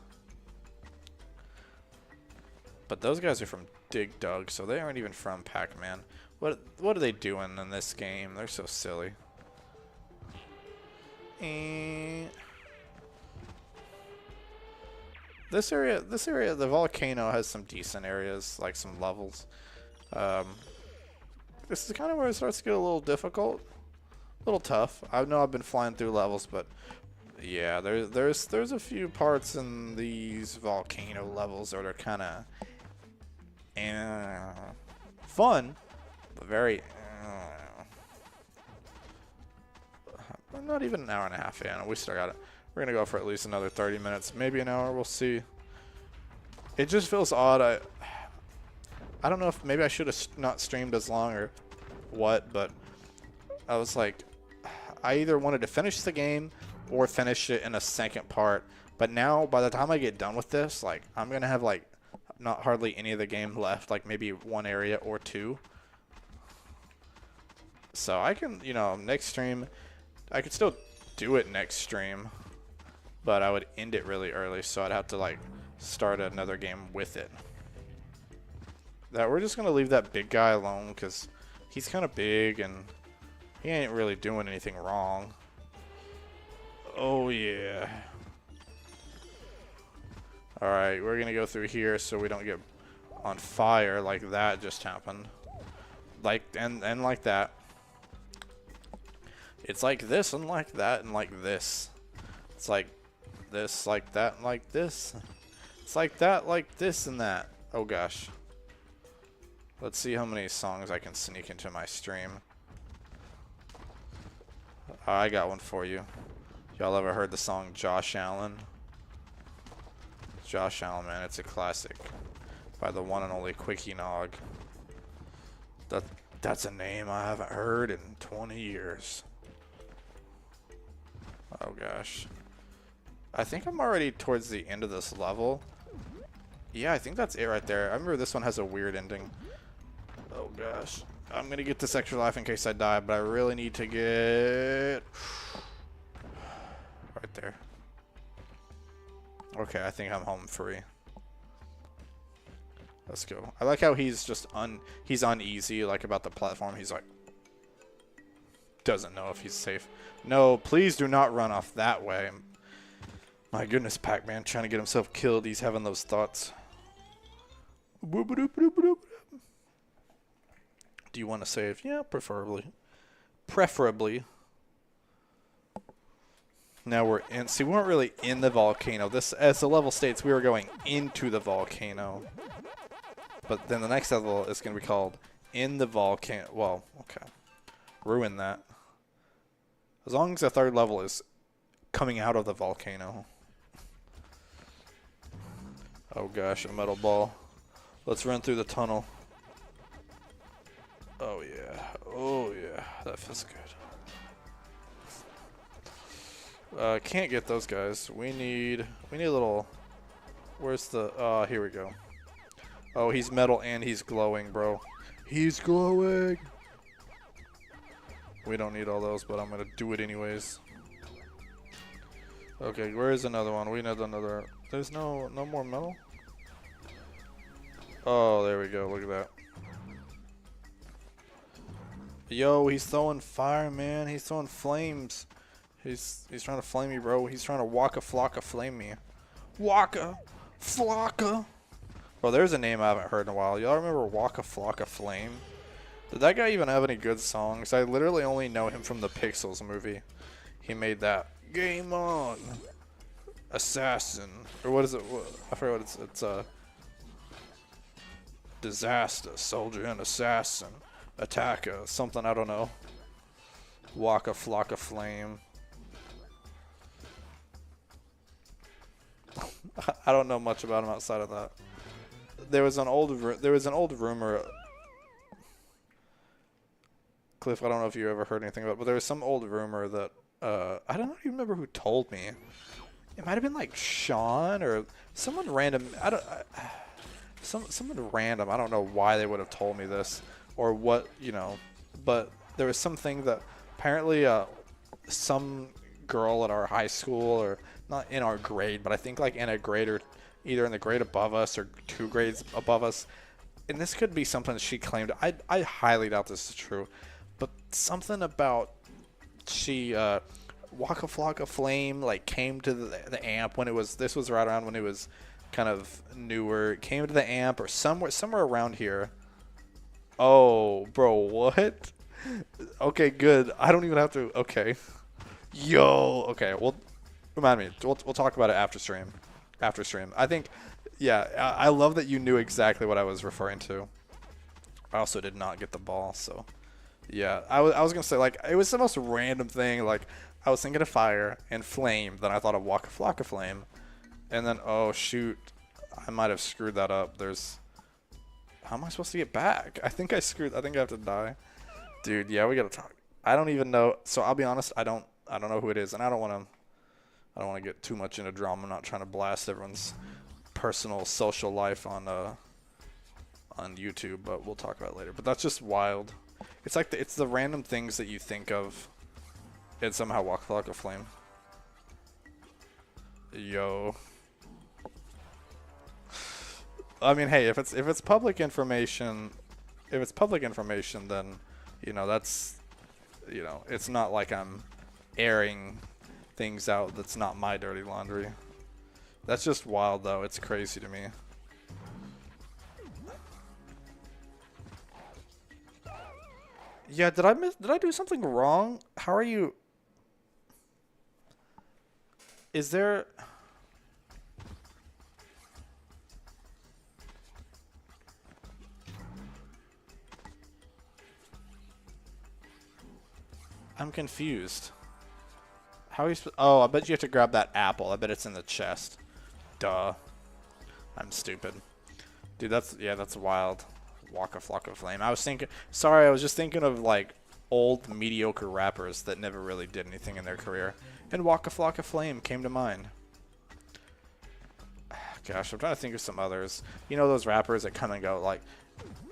But those guys are from Dig Dug, so they aren't even from Pac-Man. What are they doing in this game? They're so silly. This area, the volcano has some decent areas, like some levels. This is kind of where it starts to get a little difficult, a little tough. I know I've been flying through levels, but yeah, there's a few parts in these volcano levels that are kind of fun, but very. Not even an hour and a half in. We still got it. We're gonna go for at least another 30 minutes, maybe an hour. We'll see. It just feels odd. I don't know if maybe I should have not streamed as long or what, but I was like, I either wanted to finish the game or finish it in a second part. But now, by the time I get done with this, like, I'm gonna have like not hardly any of the game left, like maybe one area or two. So I can, you know, next stream, I could still do it next stream, but I would end it really early, so I'd have to like start another game with it. That we're just gonna leave that big guy alone because he's kind of big and he ain't really doing anything wrong. Oh yeah. All right, we're gonna go through here so we don't get on fire like that just happened. Like and like that. It's like this and like that and like this. It's like this, like that, and like this. It's like that, like this and that. Oh gosh. Let's see how many songs I can sneak into my stream. I got one for you. Y'all ever heard the song Josh Allen? Josh Allen, man, it's a classic by the one and only Quickie Nog. That's a name I haven't heard in 20 years. Oh gosh. I think I'm already towards the end of this level. Yeah, I think that's it right there. I remember this one has a weird ending. Oh gosh. I'm gonna get this extra life in case I die, but I really need to get right there. Okay, I think I'm home free. Let's go. I like how he's just he's uneasy, like about the platform. He's like doesn't know if he's safe. No, please do not run off that way. My goodness, Pac-Man trying to get himself killed. He's having those thoughts. Do you want to save? Yeah, preferably. Preferably. Now we're in. See, we weren't really in the volcano. This, as the level states, we were going into the volcano. But then the next level is going to be called In the Volcano. Well, okay. Ruin that. As long as the third level is coming out of the volcano. Oh gosh, a metal ball. Let's run through the tunnel. Oh yeah. Oh yeah. That feels good. Can't get those guys. We need a little. Where's the here we go. Oh, he's metal and he's glowing, bro. He's glowing. We don't need all those, but I'm gonna do it anyways. Okay, where is another one? We need another. There's no more metal. Oh, there we go. Look at that. Yo, he's throwing fire, man. He's throwing flames. He's trying to flame me, bro. He's trying to Waka Flocka flame me. Waka Flocka. Bro, there's a name I haven't heard in a while. Y'all remember Waka Flocka Flame? Did that guy even have any good songs? I literally only know him from the Pixels movie. He made that. Game on. Assassin. Or what is it? I forget what it's disaster. Soldier and assassin. Attacker. Something, I don't know. Waka Flocka Flame. I don't know much about him outside of that. There was an old rumor. Cliff, I don't know if you ever heard anything about it, but there was some old rumor that I don't even remember who told me. It might have been like Sean or someone random. Someone random. I don't know why they would have told me this or what, you know. But there was something that apparently some girl at our high school, or not in our grade, but I think like in a grade or either in the grade above us or 2 grades above us. And this could be something that she claimed. I highly doubt this is true. But something about she Waka Flocka Flame like came to the amp when it was, this was right around when it was kind of newer. It came to the amp or somewhere around here. Oh, bro, what? Okay, good. I don't even have to. Okay. Yo. Okay. Well, remind me. We'll talk about it after stream. After stream. I think. Yeah. I love that you knew exactly what I was referring to. I also did not get the ball, so yeah. I was gonna say, like, it was the most random thing. Like, I was thinking of fire and flame, then I thought of Waka Flocka Flame, and then oh shoot, I might have screwed that up. There's. How am I supposed to get back? I think I have to die. Dude, yeah, we gotta talk. I don't even know. So I'll be honest, I don't know who it is, and I don't want to get too much into drama. I'm not trying to blast everyone's personal social life on YouTube, but we'll talk about it later. But that's just wild. It's like it's the random things that you think of, and somehow Waka Flocka Flame. Yo. I mean, hey, if it's public information, then, you know, that's, you know, it's not like I'm airing things out that's not my dirty laundry. That's just wild, though. It's crazy to me. Yeah, did I do something wrong? How are you? Is there? I'm confused. How are you oh, I bet you have to grab that apple. I bet it's in the chest. Duh. I'm stupid. Dude, that's wild. Waka Flocka Flame. I was just thinking of like old mediocre rappers that never really did anything in their career. And Waka Flocka Flame came to mind. Gosh, I'm trying to think of some others. You know those rappers that come and go, like,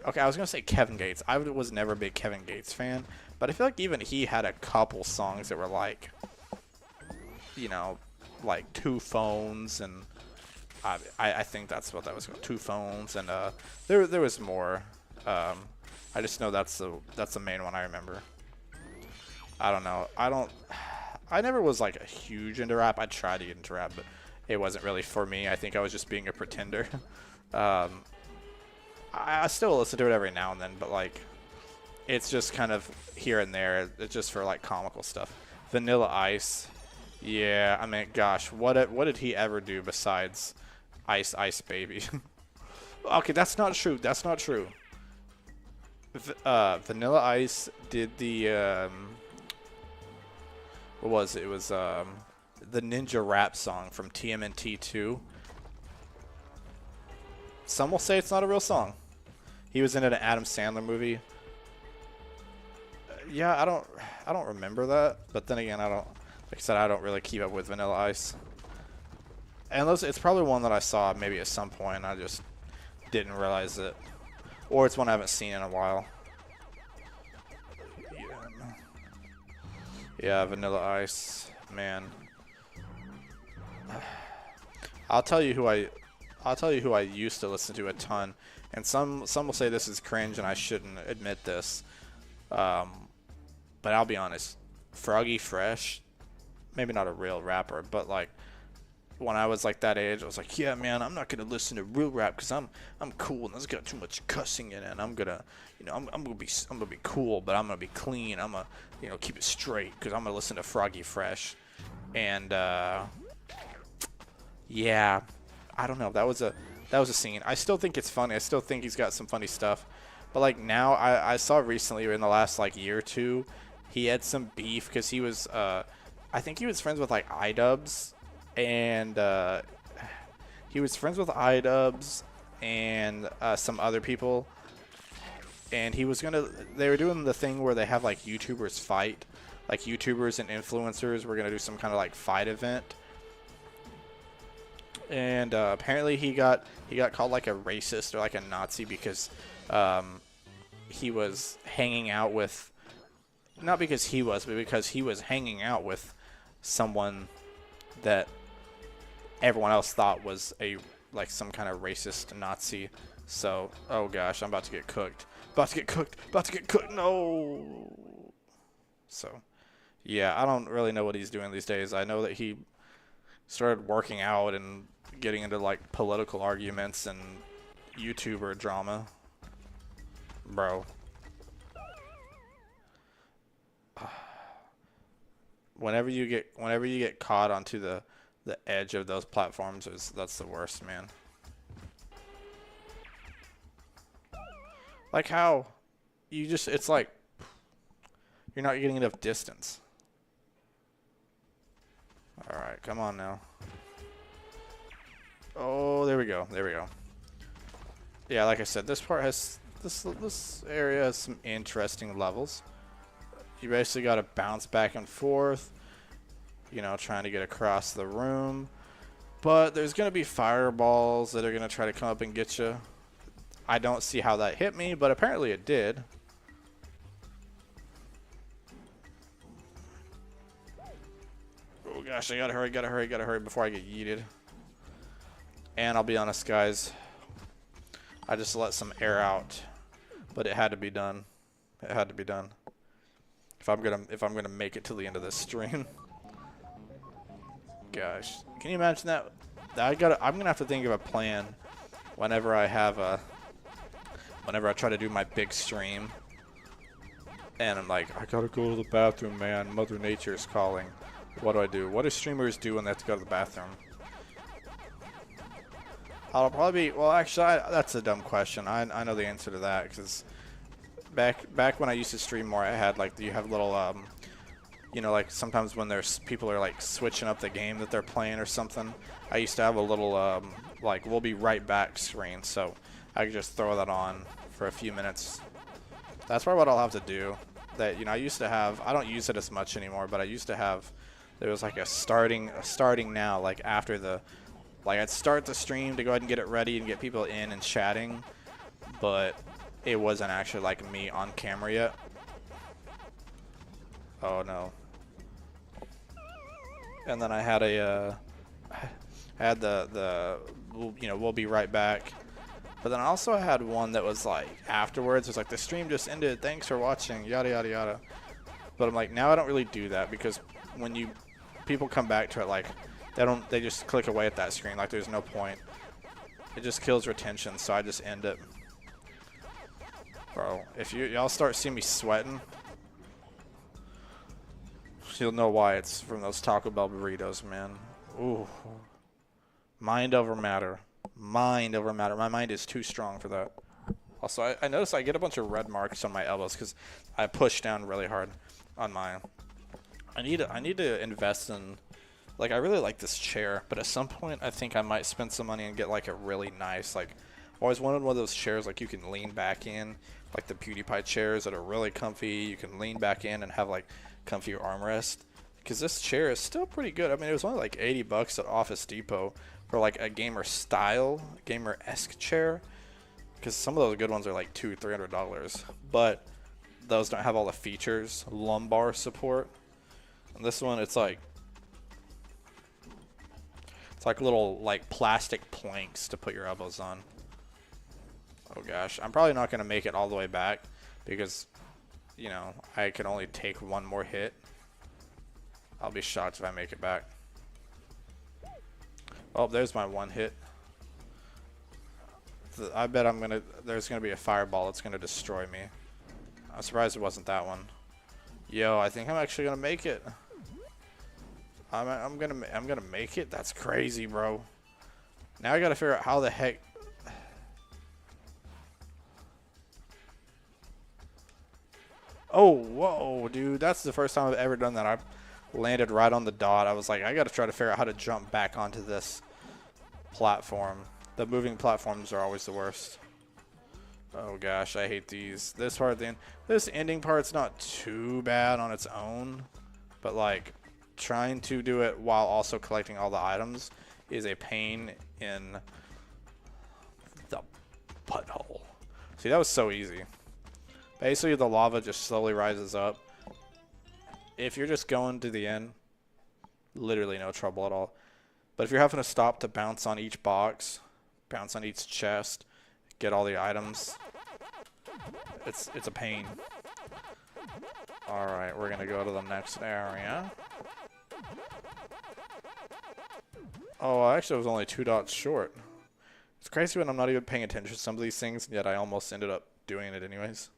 okay, I was going to say Kevin Gates. I was never a big Kevin Gates fan, but I feel like even he had a couple songs that were like, you know, like 2 Phones, and I think that's what that was called, 2 Phones, and there was more. I just know that's the main one I remember. I don't know. I never was like a huge into rap. I tried to get into rap, but it wasn't really for me. I think I was just being a pretender. I still listen to it every now and then, but like, it's just kind of here and there. It's just for like comical stuff. Vanilla Ice, yeah. I mean, gosh, what did he ever do besides Ice Ice Baby? Okay, that's not true. That's not true. Vanilla Ice did the what was it? It was the Ninja Rap song from TMNT 2. Some will say it's not a real song. He was in an Adam Sandler movie. Yeah, I don't remember that. But then again, like I said, I don't really keep up with Vanilla Ice. And it's probably one that I saw maybe at some point. I just didn't realize it. Or it's one I haven't seen in a while. Yeah, Vanilla Ice, man. I'll tell you who I used to listen to a ton, and some will say this is cringe, and I shouldn't admit this. But I'll be honest, Froggy Fresh, maybe not a real rapper, but like when I was like that age, I was like, yeah, man, I'm not gonna listen to real rap because I'm cool and it's got too much cussing in it. And I'm gonna, I'm gonna be cool, but I'm gonna be clean. I'm gonna, keep it straight because I'm gonna listen to Froggy Fresh. And yeah, I don't know. That was a scene. I still think it's funny. I still think he's got some funny stuff. But like now, I saw recently in the last like year or two, he had some beef because he was, I think he was friends with like iDubbbz, and he was friends with iDubbbz and some other people. And he was they were doing the thing where they have like YouTubers fight, like YouTubers and influencers were gonna do some kind of like fight event. And apparently he got called like a racist or like a Nazi because he was hanging out with, not because he was, but because he was hanging out with someone that everyone else thought was like some kind of racist Nazi. So, oh gosh, I'm about to get cooked. About to get cooked. About to get cooked. No. So, yeah, I don't really know what he's doing these days. I know that he started working out and getting into like political arguments and YouTuber drama. Bro. Whenever you get caught onto the edge of those platforms, that's the worst, man. Like how it's like you're not getting enough distance. All right, come on now. Oh, there we go. There we go. Yeah, like I said, this part has this area has some interesting levels. You basically got to bounce back and forth, trying to get across the room. But there's going to be fireballs that are going to try to come up and get you. I don't see how that hit me, but apparently it did. Oh gosh, I gotta hurry before I get yeeted. And I'll be honest, guys, I just let some air out, but it had to be done. It had to be done. If I'm gonna make it to the end of this stream. Gosh, can you imagine that? I'm gonna have to think of a plan whenever I try to do my big stream, and I'm like, I gotta go to the bathroom, man. Mother Nature is calling. What do I do? What do streamers do when they have to go to the bathroom? I'll probably be, well, actually, that's a dumb question. I know the answer to that because back when I used to stream more, I had like you have little like sometimes when there's people are like switching up the game that they're playing or something, I used to have a little like we'll be right back screen, so I could just throw that on for a few minutes. That's probably what I'll have to do. That I used to have. I don't use it as much anymore, but I used to have. There was like a starting now, like after the, like I'd start the stream to go ahead and get it ready and get people in and chatting, but it wasn't actually like me on camera yet. Oh no. And then I had the we'll be right back. But then I also had one that was like afterwards. It was like the stream just ended. Thanks for watching. Yada yada yada. But I'm like, now I don't really do that because when people come back to it, like they just click away at that screen. Like there's no point. It just kills retention. So I just end it. Bro, if y'all start seeing me sweating, you'll know why. It's from those Taco Bell burritos, man. Ooh. Mind over matter. Mind over matter. My mind is too strong for that. Also, I noticed I get a bunch of red marks on my elbows because I push down really hard on mine. I need to invest in, like, I really like this chair, but at some point I think I might spend some money and get like a really nice, like, I always wanted one of those chairs like you can lean back in, like the PewDiePie chairs that are really comfy. You can lean back in and have like comfy armrest. Because this chair is still pretty good. I mean, it was only like $80 at Office Depot for like a gamer-esque chair. Because some of those good ones are like $200-300, but those don't have all the features, lumbar support. And this one, it's like little like plastic planks to put your elbows on. Oh gosh, I'm probably not gonna make it all the way back because you know, I can only take one more hit. I'll be shocked if I make it back. Oh, there's my one hit. I bet there's gonna be a fireball that's gonna destroy me. I'm surprised it wasn't that one. Yo, I think I'm actually gonna make it. I'm gonna make it. That's crazy, bro. Now I gotta figure out how the heck. Oh, whoa, dude. That's the first time I've ever done that. I landed right on the dot. I was like, I gotta try to figure out how to jump back onto this platform. The moving platforms are always the worst. Oh gosh, I hate these. This part, this ending part's not too bad on its own, but like trying to do it while also collecting all the items is a pain in the butthole. See, that was so easy. Basically, the lava just slowly rises up. If you're just going to the end, literally no trouble at all. But if you're having to stop to bounce on each box, bounce on each chest, get all the items, it's a pain. Alright, we're gonna go to the next area. Oh, actually, I was only 2 dots short. It's crazy when I'm not even paying attention to some of these things, yet I almost ended up doing it anyways.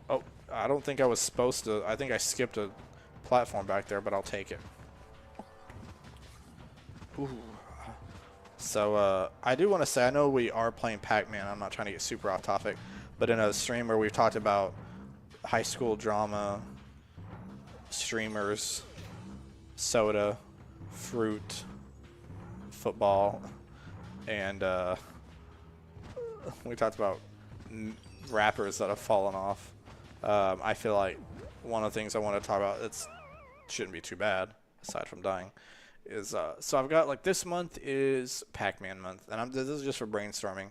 Oh, I don't think I was supposed to. I think I skipped a platform back there, but I'll take it. Ooh. So, I do want to say, I know we are playing Pac-Man. I'm not trying to get super off topic, but in a stream where we've talked about high school drama, streamers, soda, fruit, football, and we talked about rappers that have fallen off. I feel like one of the things I want to talk about, it shouldn't be too bad, aside from dying, is so I've got, like, this month is Pac-Man month, and this is just for brainstorming.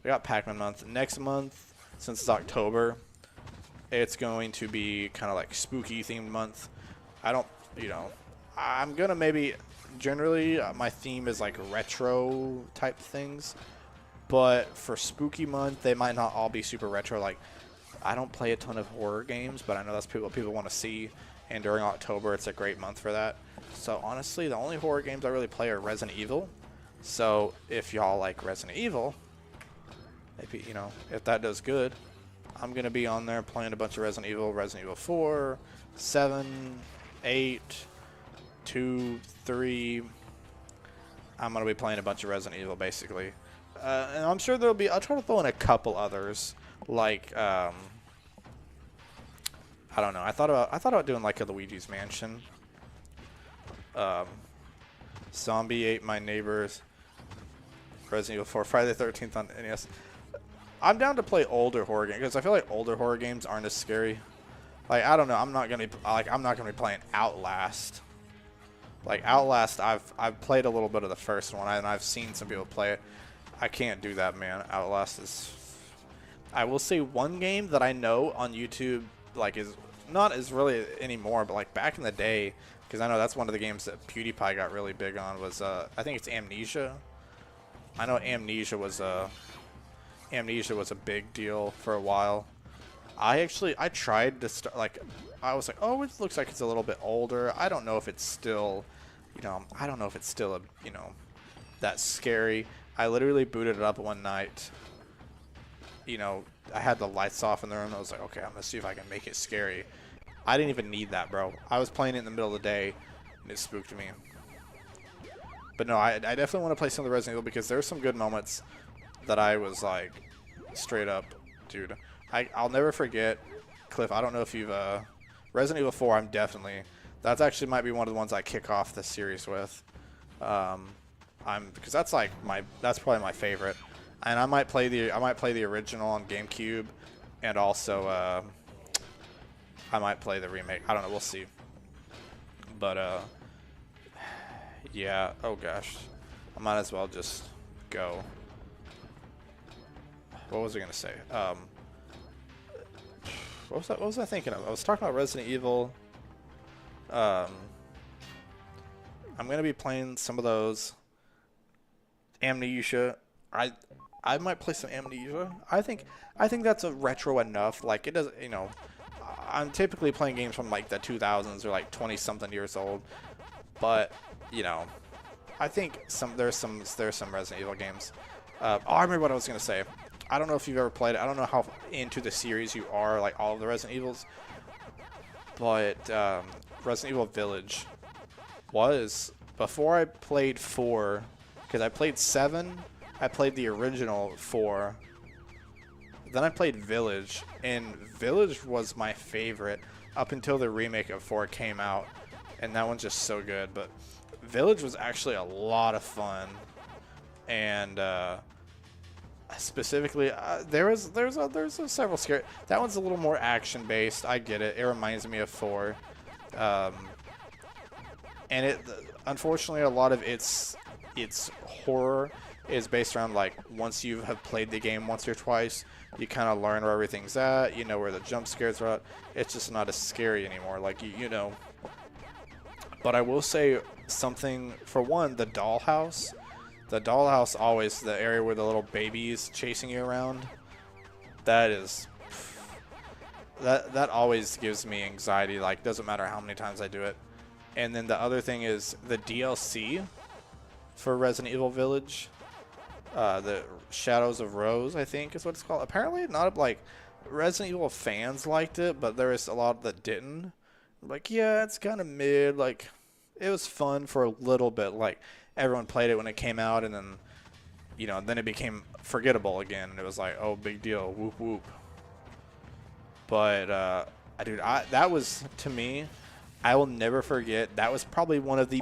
I got Pac-Man month. Next month, since it's October, it's going to be kind of like spooky themed month. I don't, you know, I'm gonna maybe generally my theme is like retro type things, but for spooky month they might not all be super retro. Like, I don't play a ton of horror games, but I know that's what people want to see, and during October it's a great month for that. So honestly, the only horror games I really play are Resident Evil. So if y'all like Resident Evil, maybe, you know, if that does good, I'm gonna be on there playing a bunch of Resident Evil 4, 7, 8, 2, 3. I'm gonna be playing a bunch of Resident Evil basically, and I'm sure there'll be. I'll try to throw in a couple others, like I don't know. I thought about doing like a Luigi's Mansion. Zombie Ate My Neighbors, Resident Evil 4, Friday the 13th on NES. I'm down to play older horror games because I feel like older horror games aren't as scary. Like, I don't know. I'm not gonna be playing Outlast. Like, Outlast, I've played a little bit of the first one, and I've seen some people play it. I can't do that, man. Outlast is. I will say one game that I know on YouTube, like, is not as really anymore, but like back in the day, because I know that's one of the games that PewDiePie got really big on, was I think it's Amnesia. I know Amnesia was a big deal for a while. I tried to start, like, I was like, oh, it looks like it's a little bit older. I don't know if it's still, you know, you know, that scary. I literally booted it up one night. You know, I had the lights off in the room. I was like, okay, I'm gonna see if I can make it scary. I didn't even need that, bro. I was playing it in the middle of the day, and it spooked me. But no, I definitely want to play some of the Resident Evil because there's some good moments that I was like, straight up, dude. I'll never forget, Cliff. I don't know if you've Resident Evil 4. That's actually might be one of the ones I kick off this series with. Because that's probably my favorite. And I might play the original on GameCube, and also I might play the remake. I don't know. We'll see. But yeah. Oh gosh, I might as well just go. What was I gonna say? What was I thinking of? I was talking about Resident Evil. I'm gonna be playing some of those. Amnesia. I might play some Amnesia. I think that's a retro enough. Like it doesn't, I'm typically playing games from like the 2000s or like 20 something years old, but you know, I think there's some Resident Evil games. I remember what I was gonna say. I don't know if you've ever played it. I don't know how into the series you are, like all of the Resident Evils, but Resident Evil Village was before I played 4, because I played 7. I played the original 4. Then I played Village, and Village was my favorite up until the remake of 4 came out, and that one's just so good. But Village was actually a lot of fun, and specifically, there's several scary. That one's a little more action based. I get it. It reminds me of 4, and unfortunately a lot of its horror is based around like once you have played the game once or twice, you kind of learn where everything's at. You know where the jump scares are at. It's just not as scary anymore. Like you know. But I will say something. For one, the dollhouse. The dollhouse, always the area where the little baby's chasing you around. That always gives me anxiety. Like doesn't matter how many times I do it. And then the other thing is the DLC for Resident Evil Village. The Shadows of Rose, I think is what it's called. Apparently, not like Resident Evil fans liked it, but there was a lot that didn't. Like, yeah, it's kind of mid. Like, it was fun for a little bit. Like, everyone played it when it came out, and then, then it became forgettable again. And it was like, oh, big deal, whoop whoop. But, dude, that was, to me, I will never forget. That was probably one of the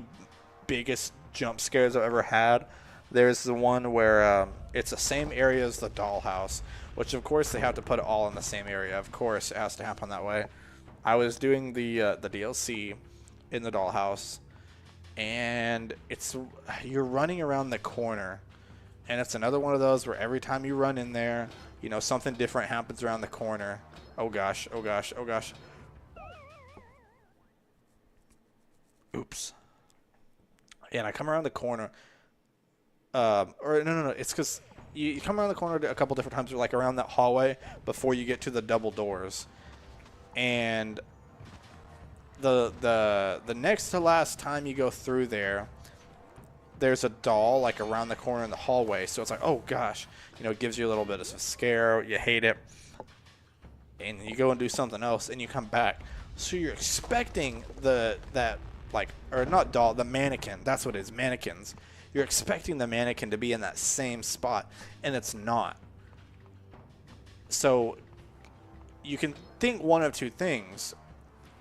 biggest jump scares I've ever had. There's the one where it's the same area as the dollhouse, which of course they have to put it all in the same area. Of course, it has to happen that way. I was doing the DLC in the dollhouse, and you're running around the corner, and it's another one of those where every time you run in there, something different happens around the corner. Oh gosh, oh gosh, oh gosh. Oops. And I come around the corner. Or no, it's because you come around the corner a couple different times, like around that hallway before you get to the double doors, and the next to last time you go through there's a doll like around the corner in the hallway. So it's like, oh gosh, it gives you a little bit of a scare. You hate it, and you go and do something else, and you come back. So you're expecting the mannequin. That's what it is, mannequins. You're expecting the mannequin to be in that same spot, and it's not. So you can think one of two things,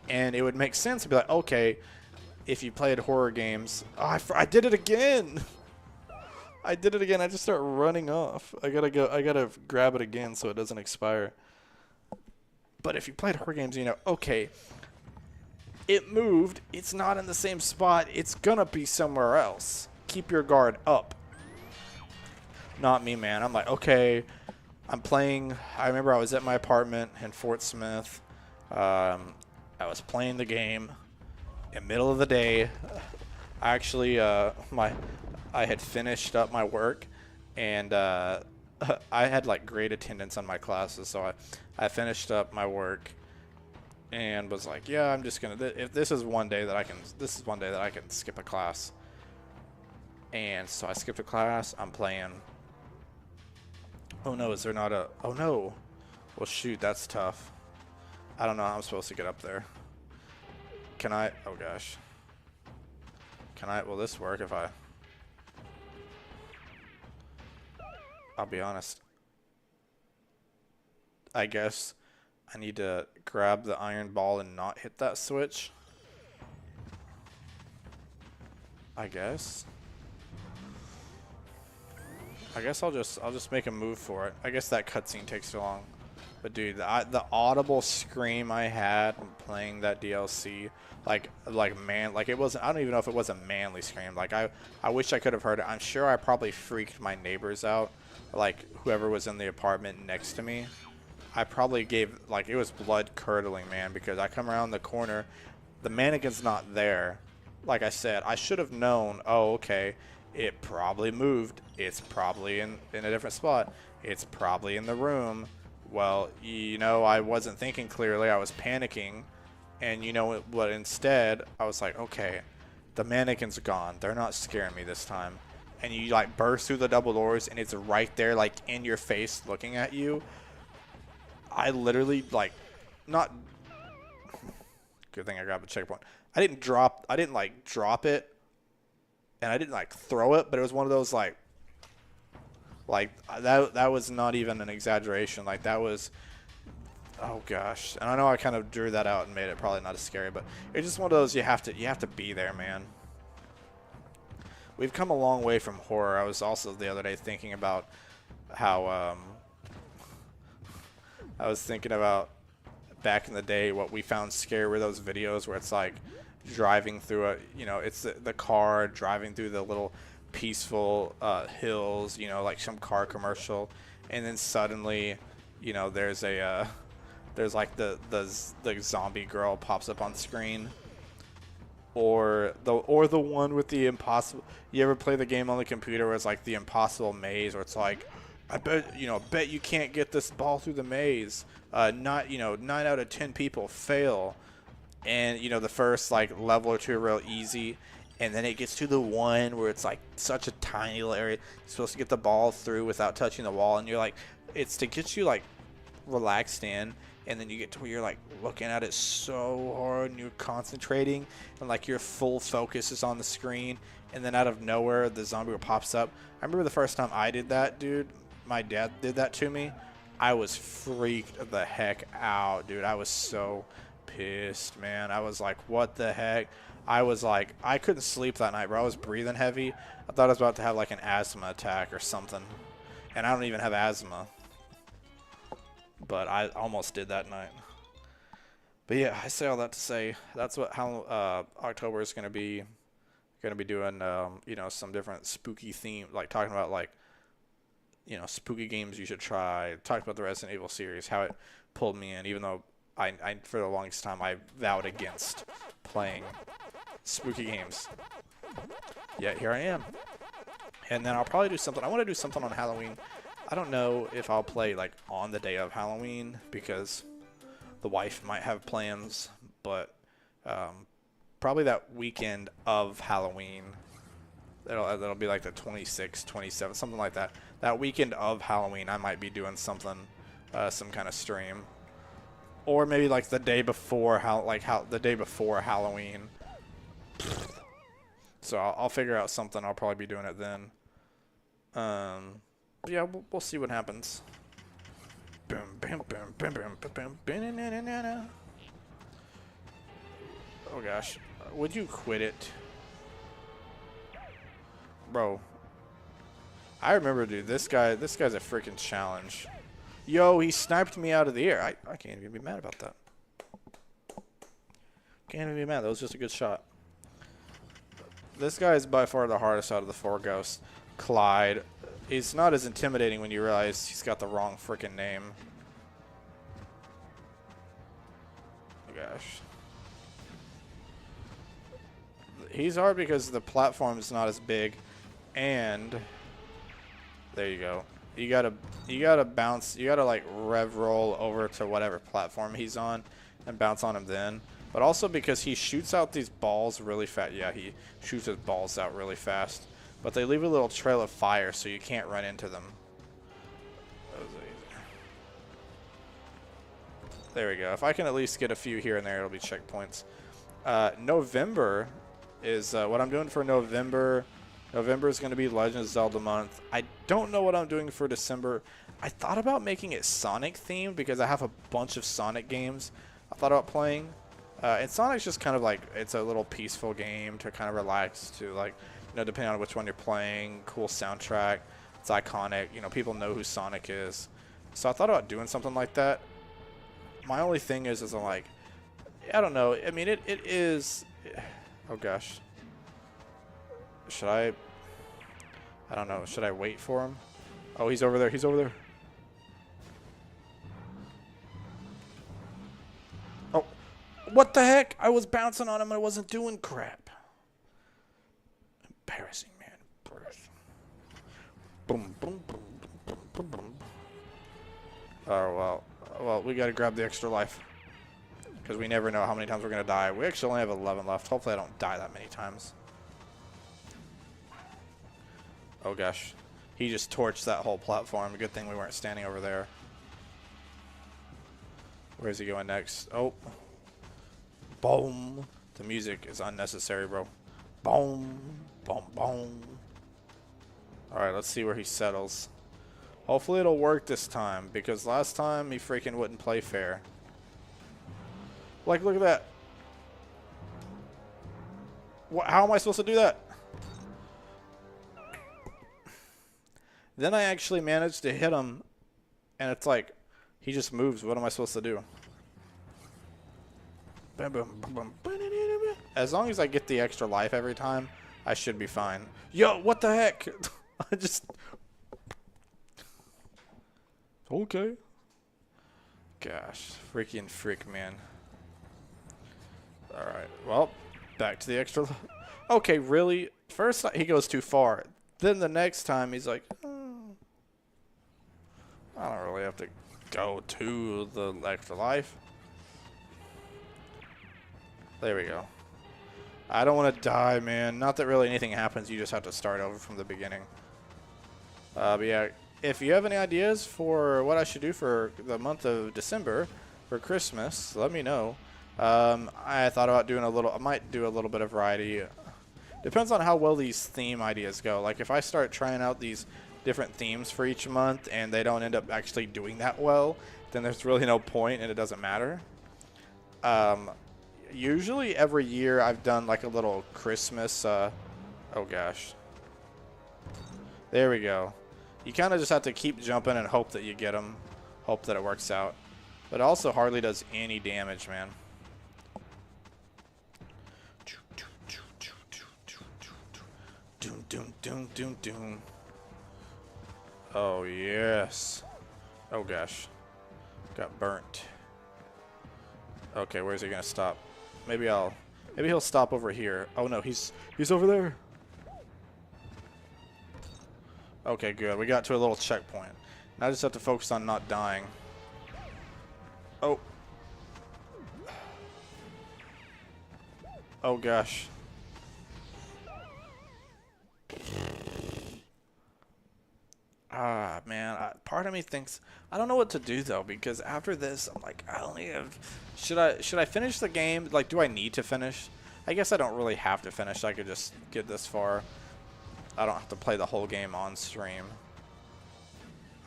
and it would make sense to be like, okay, if you played horror games, I did it again. I did it again. I just start running off. I gotta grab it again so it doesn't expire. But if you played horror games, okay, it moved. It's not in the same spot. It's gonna be somewhere else. Keep your guard up. Not me, man. I'm like, okay, I'm playing. I remember I was at my apartment in Fort Smith. I was playing the game in the middle of the day. Actually, I had finished up my work, and I had like great attendance on my classes, so I finished up my work and was like, yeah, I'm just gonna. If this is one day that I can skip a class. And so I skipped a class. I'm playing. Oh no, is there not a... Oh no. Well shoot, that's tough. I don't know how I'm supposed to get up there. Can I... Oh gosh. Will this work if I... I'll be honest. I guess I need to grab the iron ball and not hit that switch. I guess I'll just make a move for it. I guess that cutscene takes too long. But dude, the audible scream I had when playing that DLC, like it wasn't. I don't even know if it was a manly scream. Like I wish I could have heard it. I'm sure I probably freaked my neighbors out, like whoever was in the apartment next to me. I probably gave, like, it was blood curdling, man, because I come around the corner, the mannequin's not there. Like I said, I should have known. Oh, okay. It probably moved. It's probably in a different spot. It's probably in the room. Well, you know, I wasn't thinking clearly. I was panicking. And you know what? Instead, I was like, okay, the mannequin's gone. They're not scaring me this time. And you like burst through the double doors, and it's right there, like in your face, looking at you. I literally like, not. Good thing I grabbed a checkpoint. I didn't like drop it, and I didn't like throw it, but it was one of those like that was not even an exaggeration. Like that was. Oh gosh, and I know I kind of drew that out and made it probably not as scary, but it's just one of those you have to be there, man. We've come a long way from horror. I was also the other day thinking about how I was thinking about back in the day what we found scary were those videos where it's like driving through a, you know, it's the car driving through the little peaceful hills, you know, like some car commercial, and then suddenly, you know, there's like the zombie girl pops up on screen, or the one with the impossible. You ever play the game on the computer where it's like the impossible maze, where it's like, I bet you can't get this ball through the maze. Not, you know, 9 out of 10 people fail, and you know the first like level or two are real easy, and then it gets to the one where it's like such a tiny little area. You're supposed to get the ball through without touching the wall, and you're like, it's to get you like relaxed in, and then you get to where you're like looking at it so hard and you're concentrating, and like your full focus is on the screen, and then out of nowhere the zombie pops up. I remember the first time I did that, dude. My dad did that to me. I was freaked the heck out, dude. I was so pissed, man. I was like, what the heck? I was like, I couldn't sleep that night, bro. I was breathing heavy. I thought I was about to have like an asthma attack or something, and I don't even have asthma. But I almost did that night. But yeah, I say all that to say that's how October is gonna be. Gonna be doing you know, some different spooky theme, like talking about like, you know, spooky games you should try. Talk about the Resident Evil series, how it pulled me in, even though I for the longest time I vowed against playing spooky games. Yet here I am. And then I'll probably do something. I want to do something on Halloween. I don't know if I'll play like on the day of Halloween because the wife might have plans, but probably that weekend of Halloween. That'll be like the 26th, 27th, something like that. That weekend of Halloween, I might be doing something, some kind of stream, or maybe like the day before the day before Halloween. So I'll figure out something. I'll probably be doing it then. Yeah, we'll see what happens. Oh gosh, would you quit it, bro? I remember, dude. This guy's a freaking challenge. Yo, he sniped me out of the air. I can't even be mad about that. Can't even be mad. That was just a good shot. This guy is by far the hardest out of the 4 ghosts. Clyde. He's not as intimidating when you realize he's got the wrong freaking name. Oh gosh. He's hard because the platform is not as big, and there you go. You gotta bounce. You gotta like rev roll over to whatever platform he's on, and bounce on him then. But also because he shoots out these balls really fast. Yeah, he shoots his balls out really fast. But they leave a little trail of fire, so you can't run into them. There we go. If I can at least get a few here and there, it'll be checkpoints. November is what I'm doing for November. November is going to be Legend of Zelda month. I don't know what I'm doing for December. I thought about making it Sonic themed because I have a bunch of Sonic games I thought about playing. And Sonic's just kind of like, it's a little peaceful game to kind of relax to, like, you know, depending on which one you're playing. Cool soundtrack. It's iconic. You know, people know who Sonic is. So I thought about doing something like that. My only thing is I'm like, I don't know. I mean, it is. Oh gosh. Should I don't know. Should I wait for him? Oh, he's over there. He's over there. Oh, what the heck? I was bouncing on him and I wasn't doing crap. Embarrassing, man. Boom, boom, boom, boom, boom, boom. Oh, well, we got to grab the extra life. Because we never know how many times we're going to die. We actually only have 11 left. Hopefully I don't die that many times. Oh, gosh. He just torched that whole platform. Good thing we weren't standing over there. Where's he going next? Oh. Boom. The music is unnecessary, bro. Boom. Boom, boom. Alright, let's see where he settles. Hopefully it'll work this time, because last time he freaking wouldn't play fair. Like, look at that. How am I supposed to do that? Then I actually managed to hit him, and it's like, he just moves. What am I supposed to do? As long as I get the extra life every time, I should be fine. Yo, what the heck? I just... Okay. Gosh, freaking frick, man. Alright, well, back to the extra... Okay, really? First he goes too far. Then the next time he's like, I don't really have to go to the extra life. There we go. I don't want to die, man. Not that really anything happens. You just have to start over from the beginning. But yeah, if you have any ideas for what I should do for the month of December for Christmas, let me know. I thought about doing I might do a little bit of variety. Depends on how well these theme ideas go. Like if I start trying out these different themes for each month and they don't end up actually doing that well, then there's really no point and it doesn't matter. Usually every year I've done like a little Christmas, oh gosh. There we go. You kind of just have to keep jumping and hope that you get them. Hope that it works out. But it also hardly does any damage, man. Doom, doom, doom, doom, doom. Oh, yes. Oh, gosh. Got burnt. Okay, where's he going to stop? Maybe he'll stop over here. Oh, no, he's over there. Okay, good. We got to a little checkpoint. Now I just have to focus on not dying. Oh. Oh, gosh. Ah, man. Part of me thinks... I don't know what to do, though, because after this, I'm like, I only have... Should I finish the game? Like, do I need to finish? I guess I don't really have to finish. I could just get this far. I don't have to play the whole game on stream.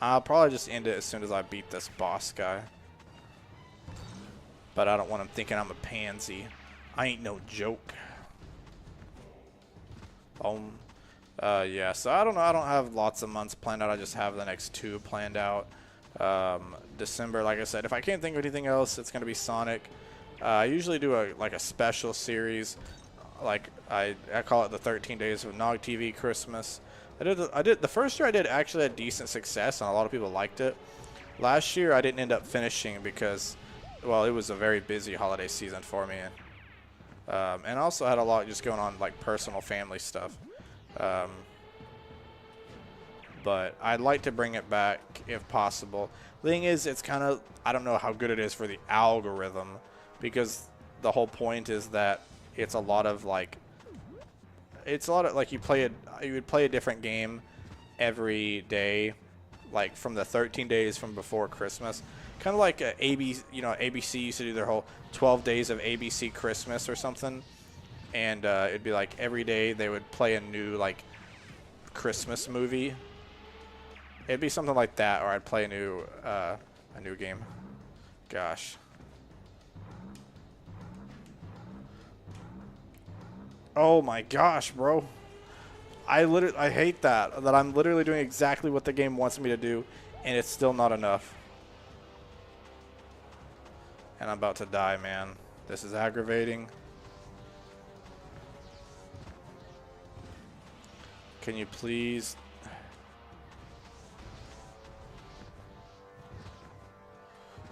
I'll probably just end it as soon as I beat this boss guy. But I don't want him thinking I'm a pansy. I ain't no joke. Yeah, so I don't know. I don't have lots of months planned out. I just have the next 2 planned out. December, like I said, if I can't think of anything else, it's going to be Sonic. I usually do a special series. Like I call it the 13 Days of Nog TV Christmas. I did the first year I did actually had decent success and a lot of people liked it. Last year I didn't end up finishing because, well, it was a very busy holiday season for me, and also had a lot just going on like personal family stuff. But I'd like to bring it back if possible. The thing is, it's kind of, I don't know how good it is for the algorithm, because the whole point is that it's a lot of like you would play a different game every day, like from the 13 days from before Christmas, kind of like ABC used to do their whole 12 days of ABC Christmas or something, and it'd be like every day they would play a new like Christmas movie. It'd be something like that, or I'd play a new game. Gosh. Oh my gosh, bro. I hate that I'm literally doing exactly what the game wants me to do, and it's still not enough. And I'm about to die, man. This is aggravating. Can you please...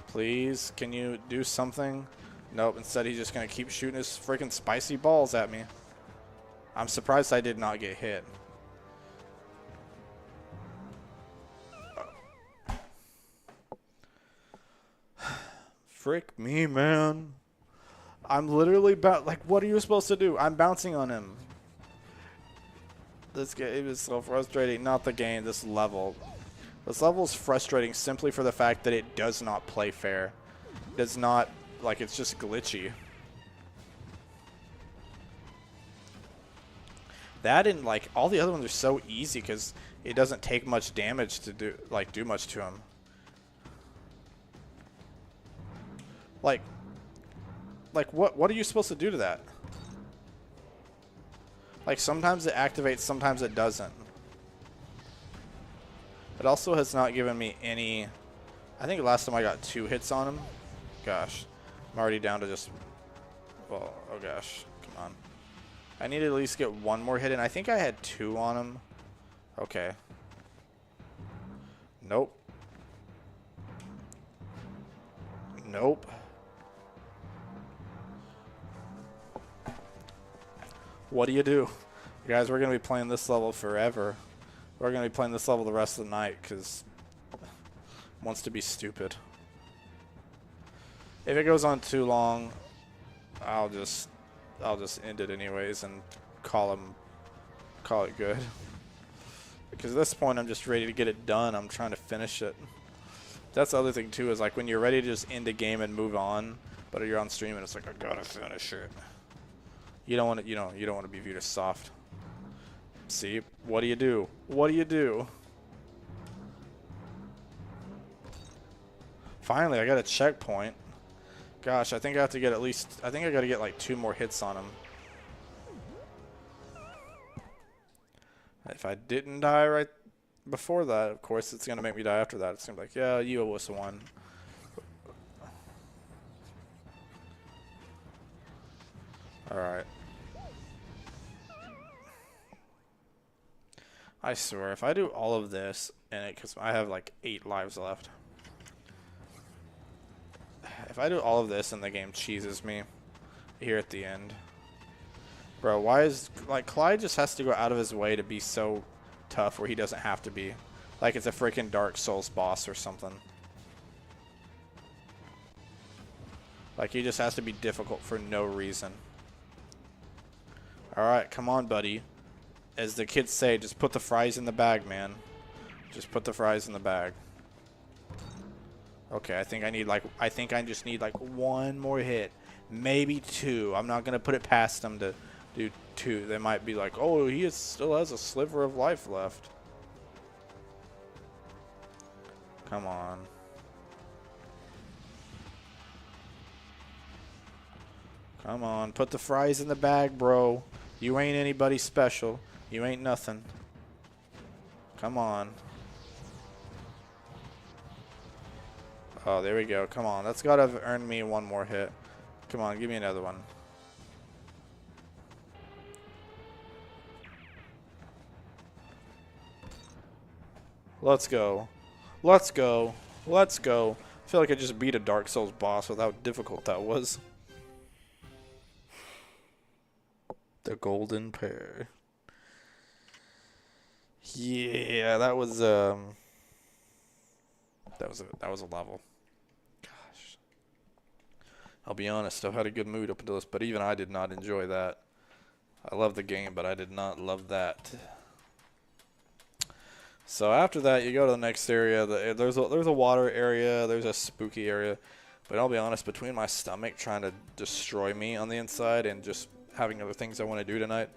Please, can you do something? Nope, instead he's just going to keep shooting his freaking spicy balls at me. I'm surprised I did not get hit. Frick me, man. I'm literally like, what are you supposed to do? I'm bouncing on him. This game is so frustrating. Not the game, this level. This level is frustrating simply for the fact that it does not play fair. It does not, like, it's just glitchy. That and, like, all the other ones are so easy because it doesn't take much damage to do much to him. Like what are you supposed to do to that? Like, sometimes it activates, sometimes it doesn't. It also has not given me any... I think last time I got 2 hits on him. Gosh. I'm already down to just... Well, oh gosh. Come on. I need to at least get 1 more hit in. I think I had 2 on him. Okay. Nope. Nope. What do you do? Guys, we're going to be playing this level forever. We're going to be playing this level the rest of the night because it wants to be stupid. If it goes on too long, I'll just end it anyways and call it good. Because at this point, I'm just ready to get it done. I'm trying to finish it. That's the other thing too, is like when you're ready to just end a game and move on, but you're on stream and it's like, I gotta finish it. You don't want to, you don't want to be viewed as soft. See, what do you do? What do you do? Finally, I got a checkpoint. Gosh, I think I have to get at least, I think I got to get like 2 more hits on him. If I didn't die right before that, of course, it's going to make me die after that. It's going to be like, yeah, you owe us 1. Alright. I swear, if I do all of this, and because I have like 8 lives left. If I do all of this and the game cheeses me here at the end. Bro, why is, like, Clyde just has to go out of his way to be so tough where he doesn't have to be. Like it's a freaking Dark Souls boss or something. Like he just has to be difficult for no reason. Alright, come on, buddy. As the kids say, just put the fries in the bag, man. Just put the fries in the bag. Okay, I think I just need like 1 more hit. Maybe 2. I'm not going to put it past them to do 2. They might be like, oh, he still has a sliver of life left. Come on. Come on, put the fries in the bag, bro. You ain't anybody special. You ain't nothing. Come on. Oh, there we go. Come on. That's got to have earned me 1 more hit. Come on, give me another one. Let's go. Let's go. Let's go. I feel like I just beat a Dark Souls boss with how difficult that was. The golden pair. Yeah, that was a level. Gosh. I'll be honest, I've had a good mood up until this, but even I did not enjoy that. I love the game, but I did not love that. So after that, you go to the next area. There's a water area. There's a spooky area. But I'll be honest, between my stomach trying to destroy me on the inside and just having other things I want to do tonight,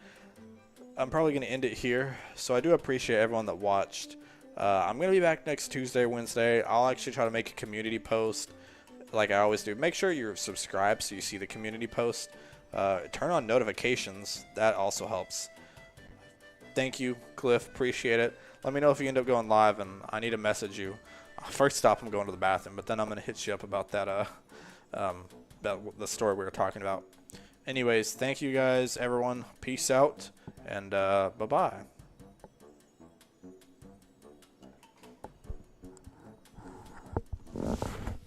I'm probably going to end it here. So I do appreciate everyone that watched. I'm going to be back next Tuesday, Wednesday. I'll actually try to make a community post like I always do. Make sure you're subscribed so you see the community post. Turn on notifications. That also helps. Thank you, Cliff. Appreciate it. Let me know if you end up going live, and I need to message you. First stop, I'm going to the bathroom, but then I'm going to hit you up about that, the story we were talking about. Anyways, thank you guys, everyone. Peace out, and bye-bye.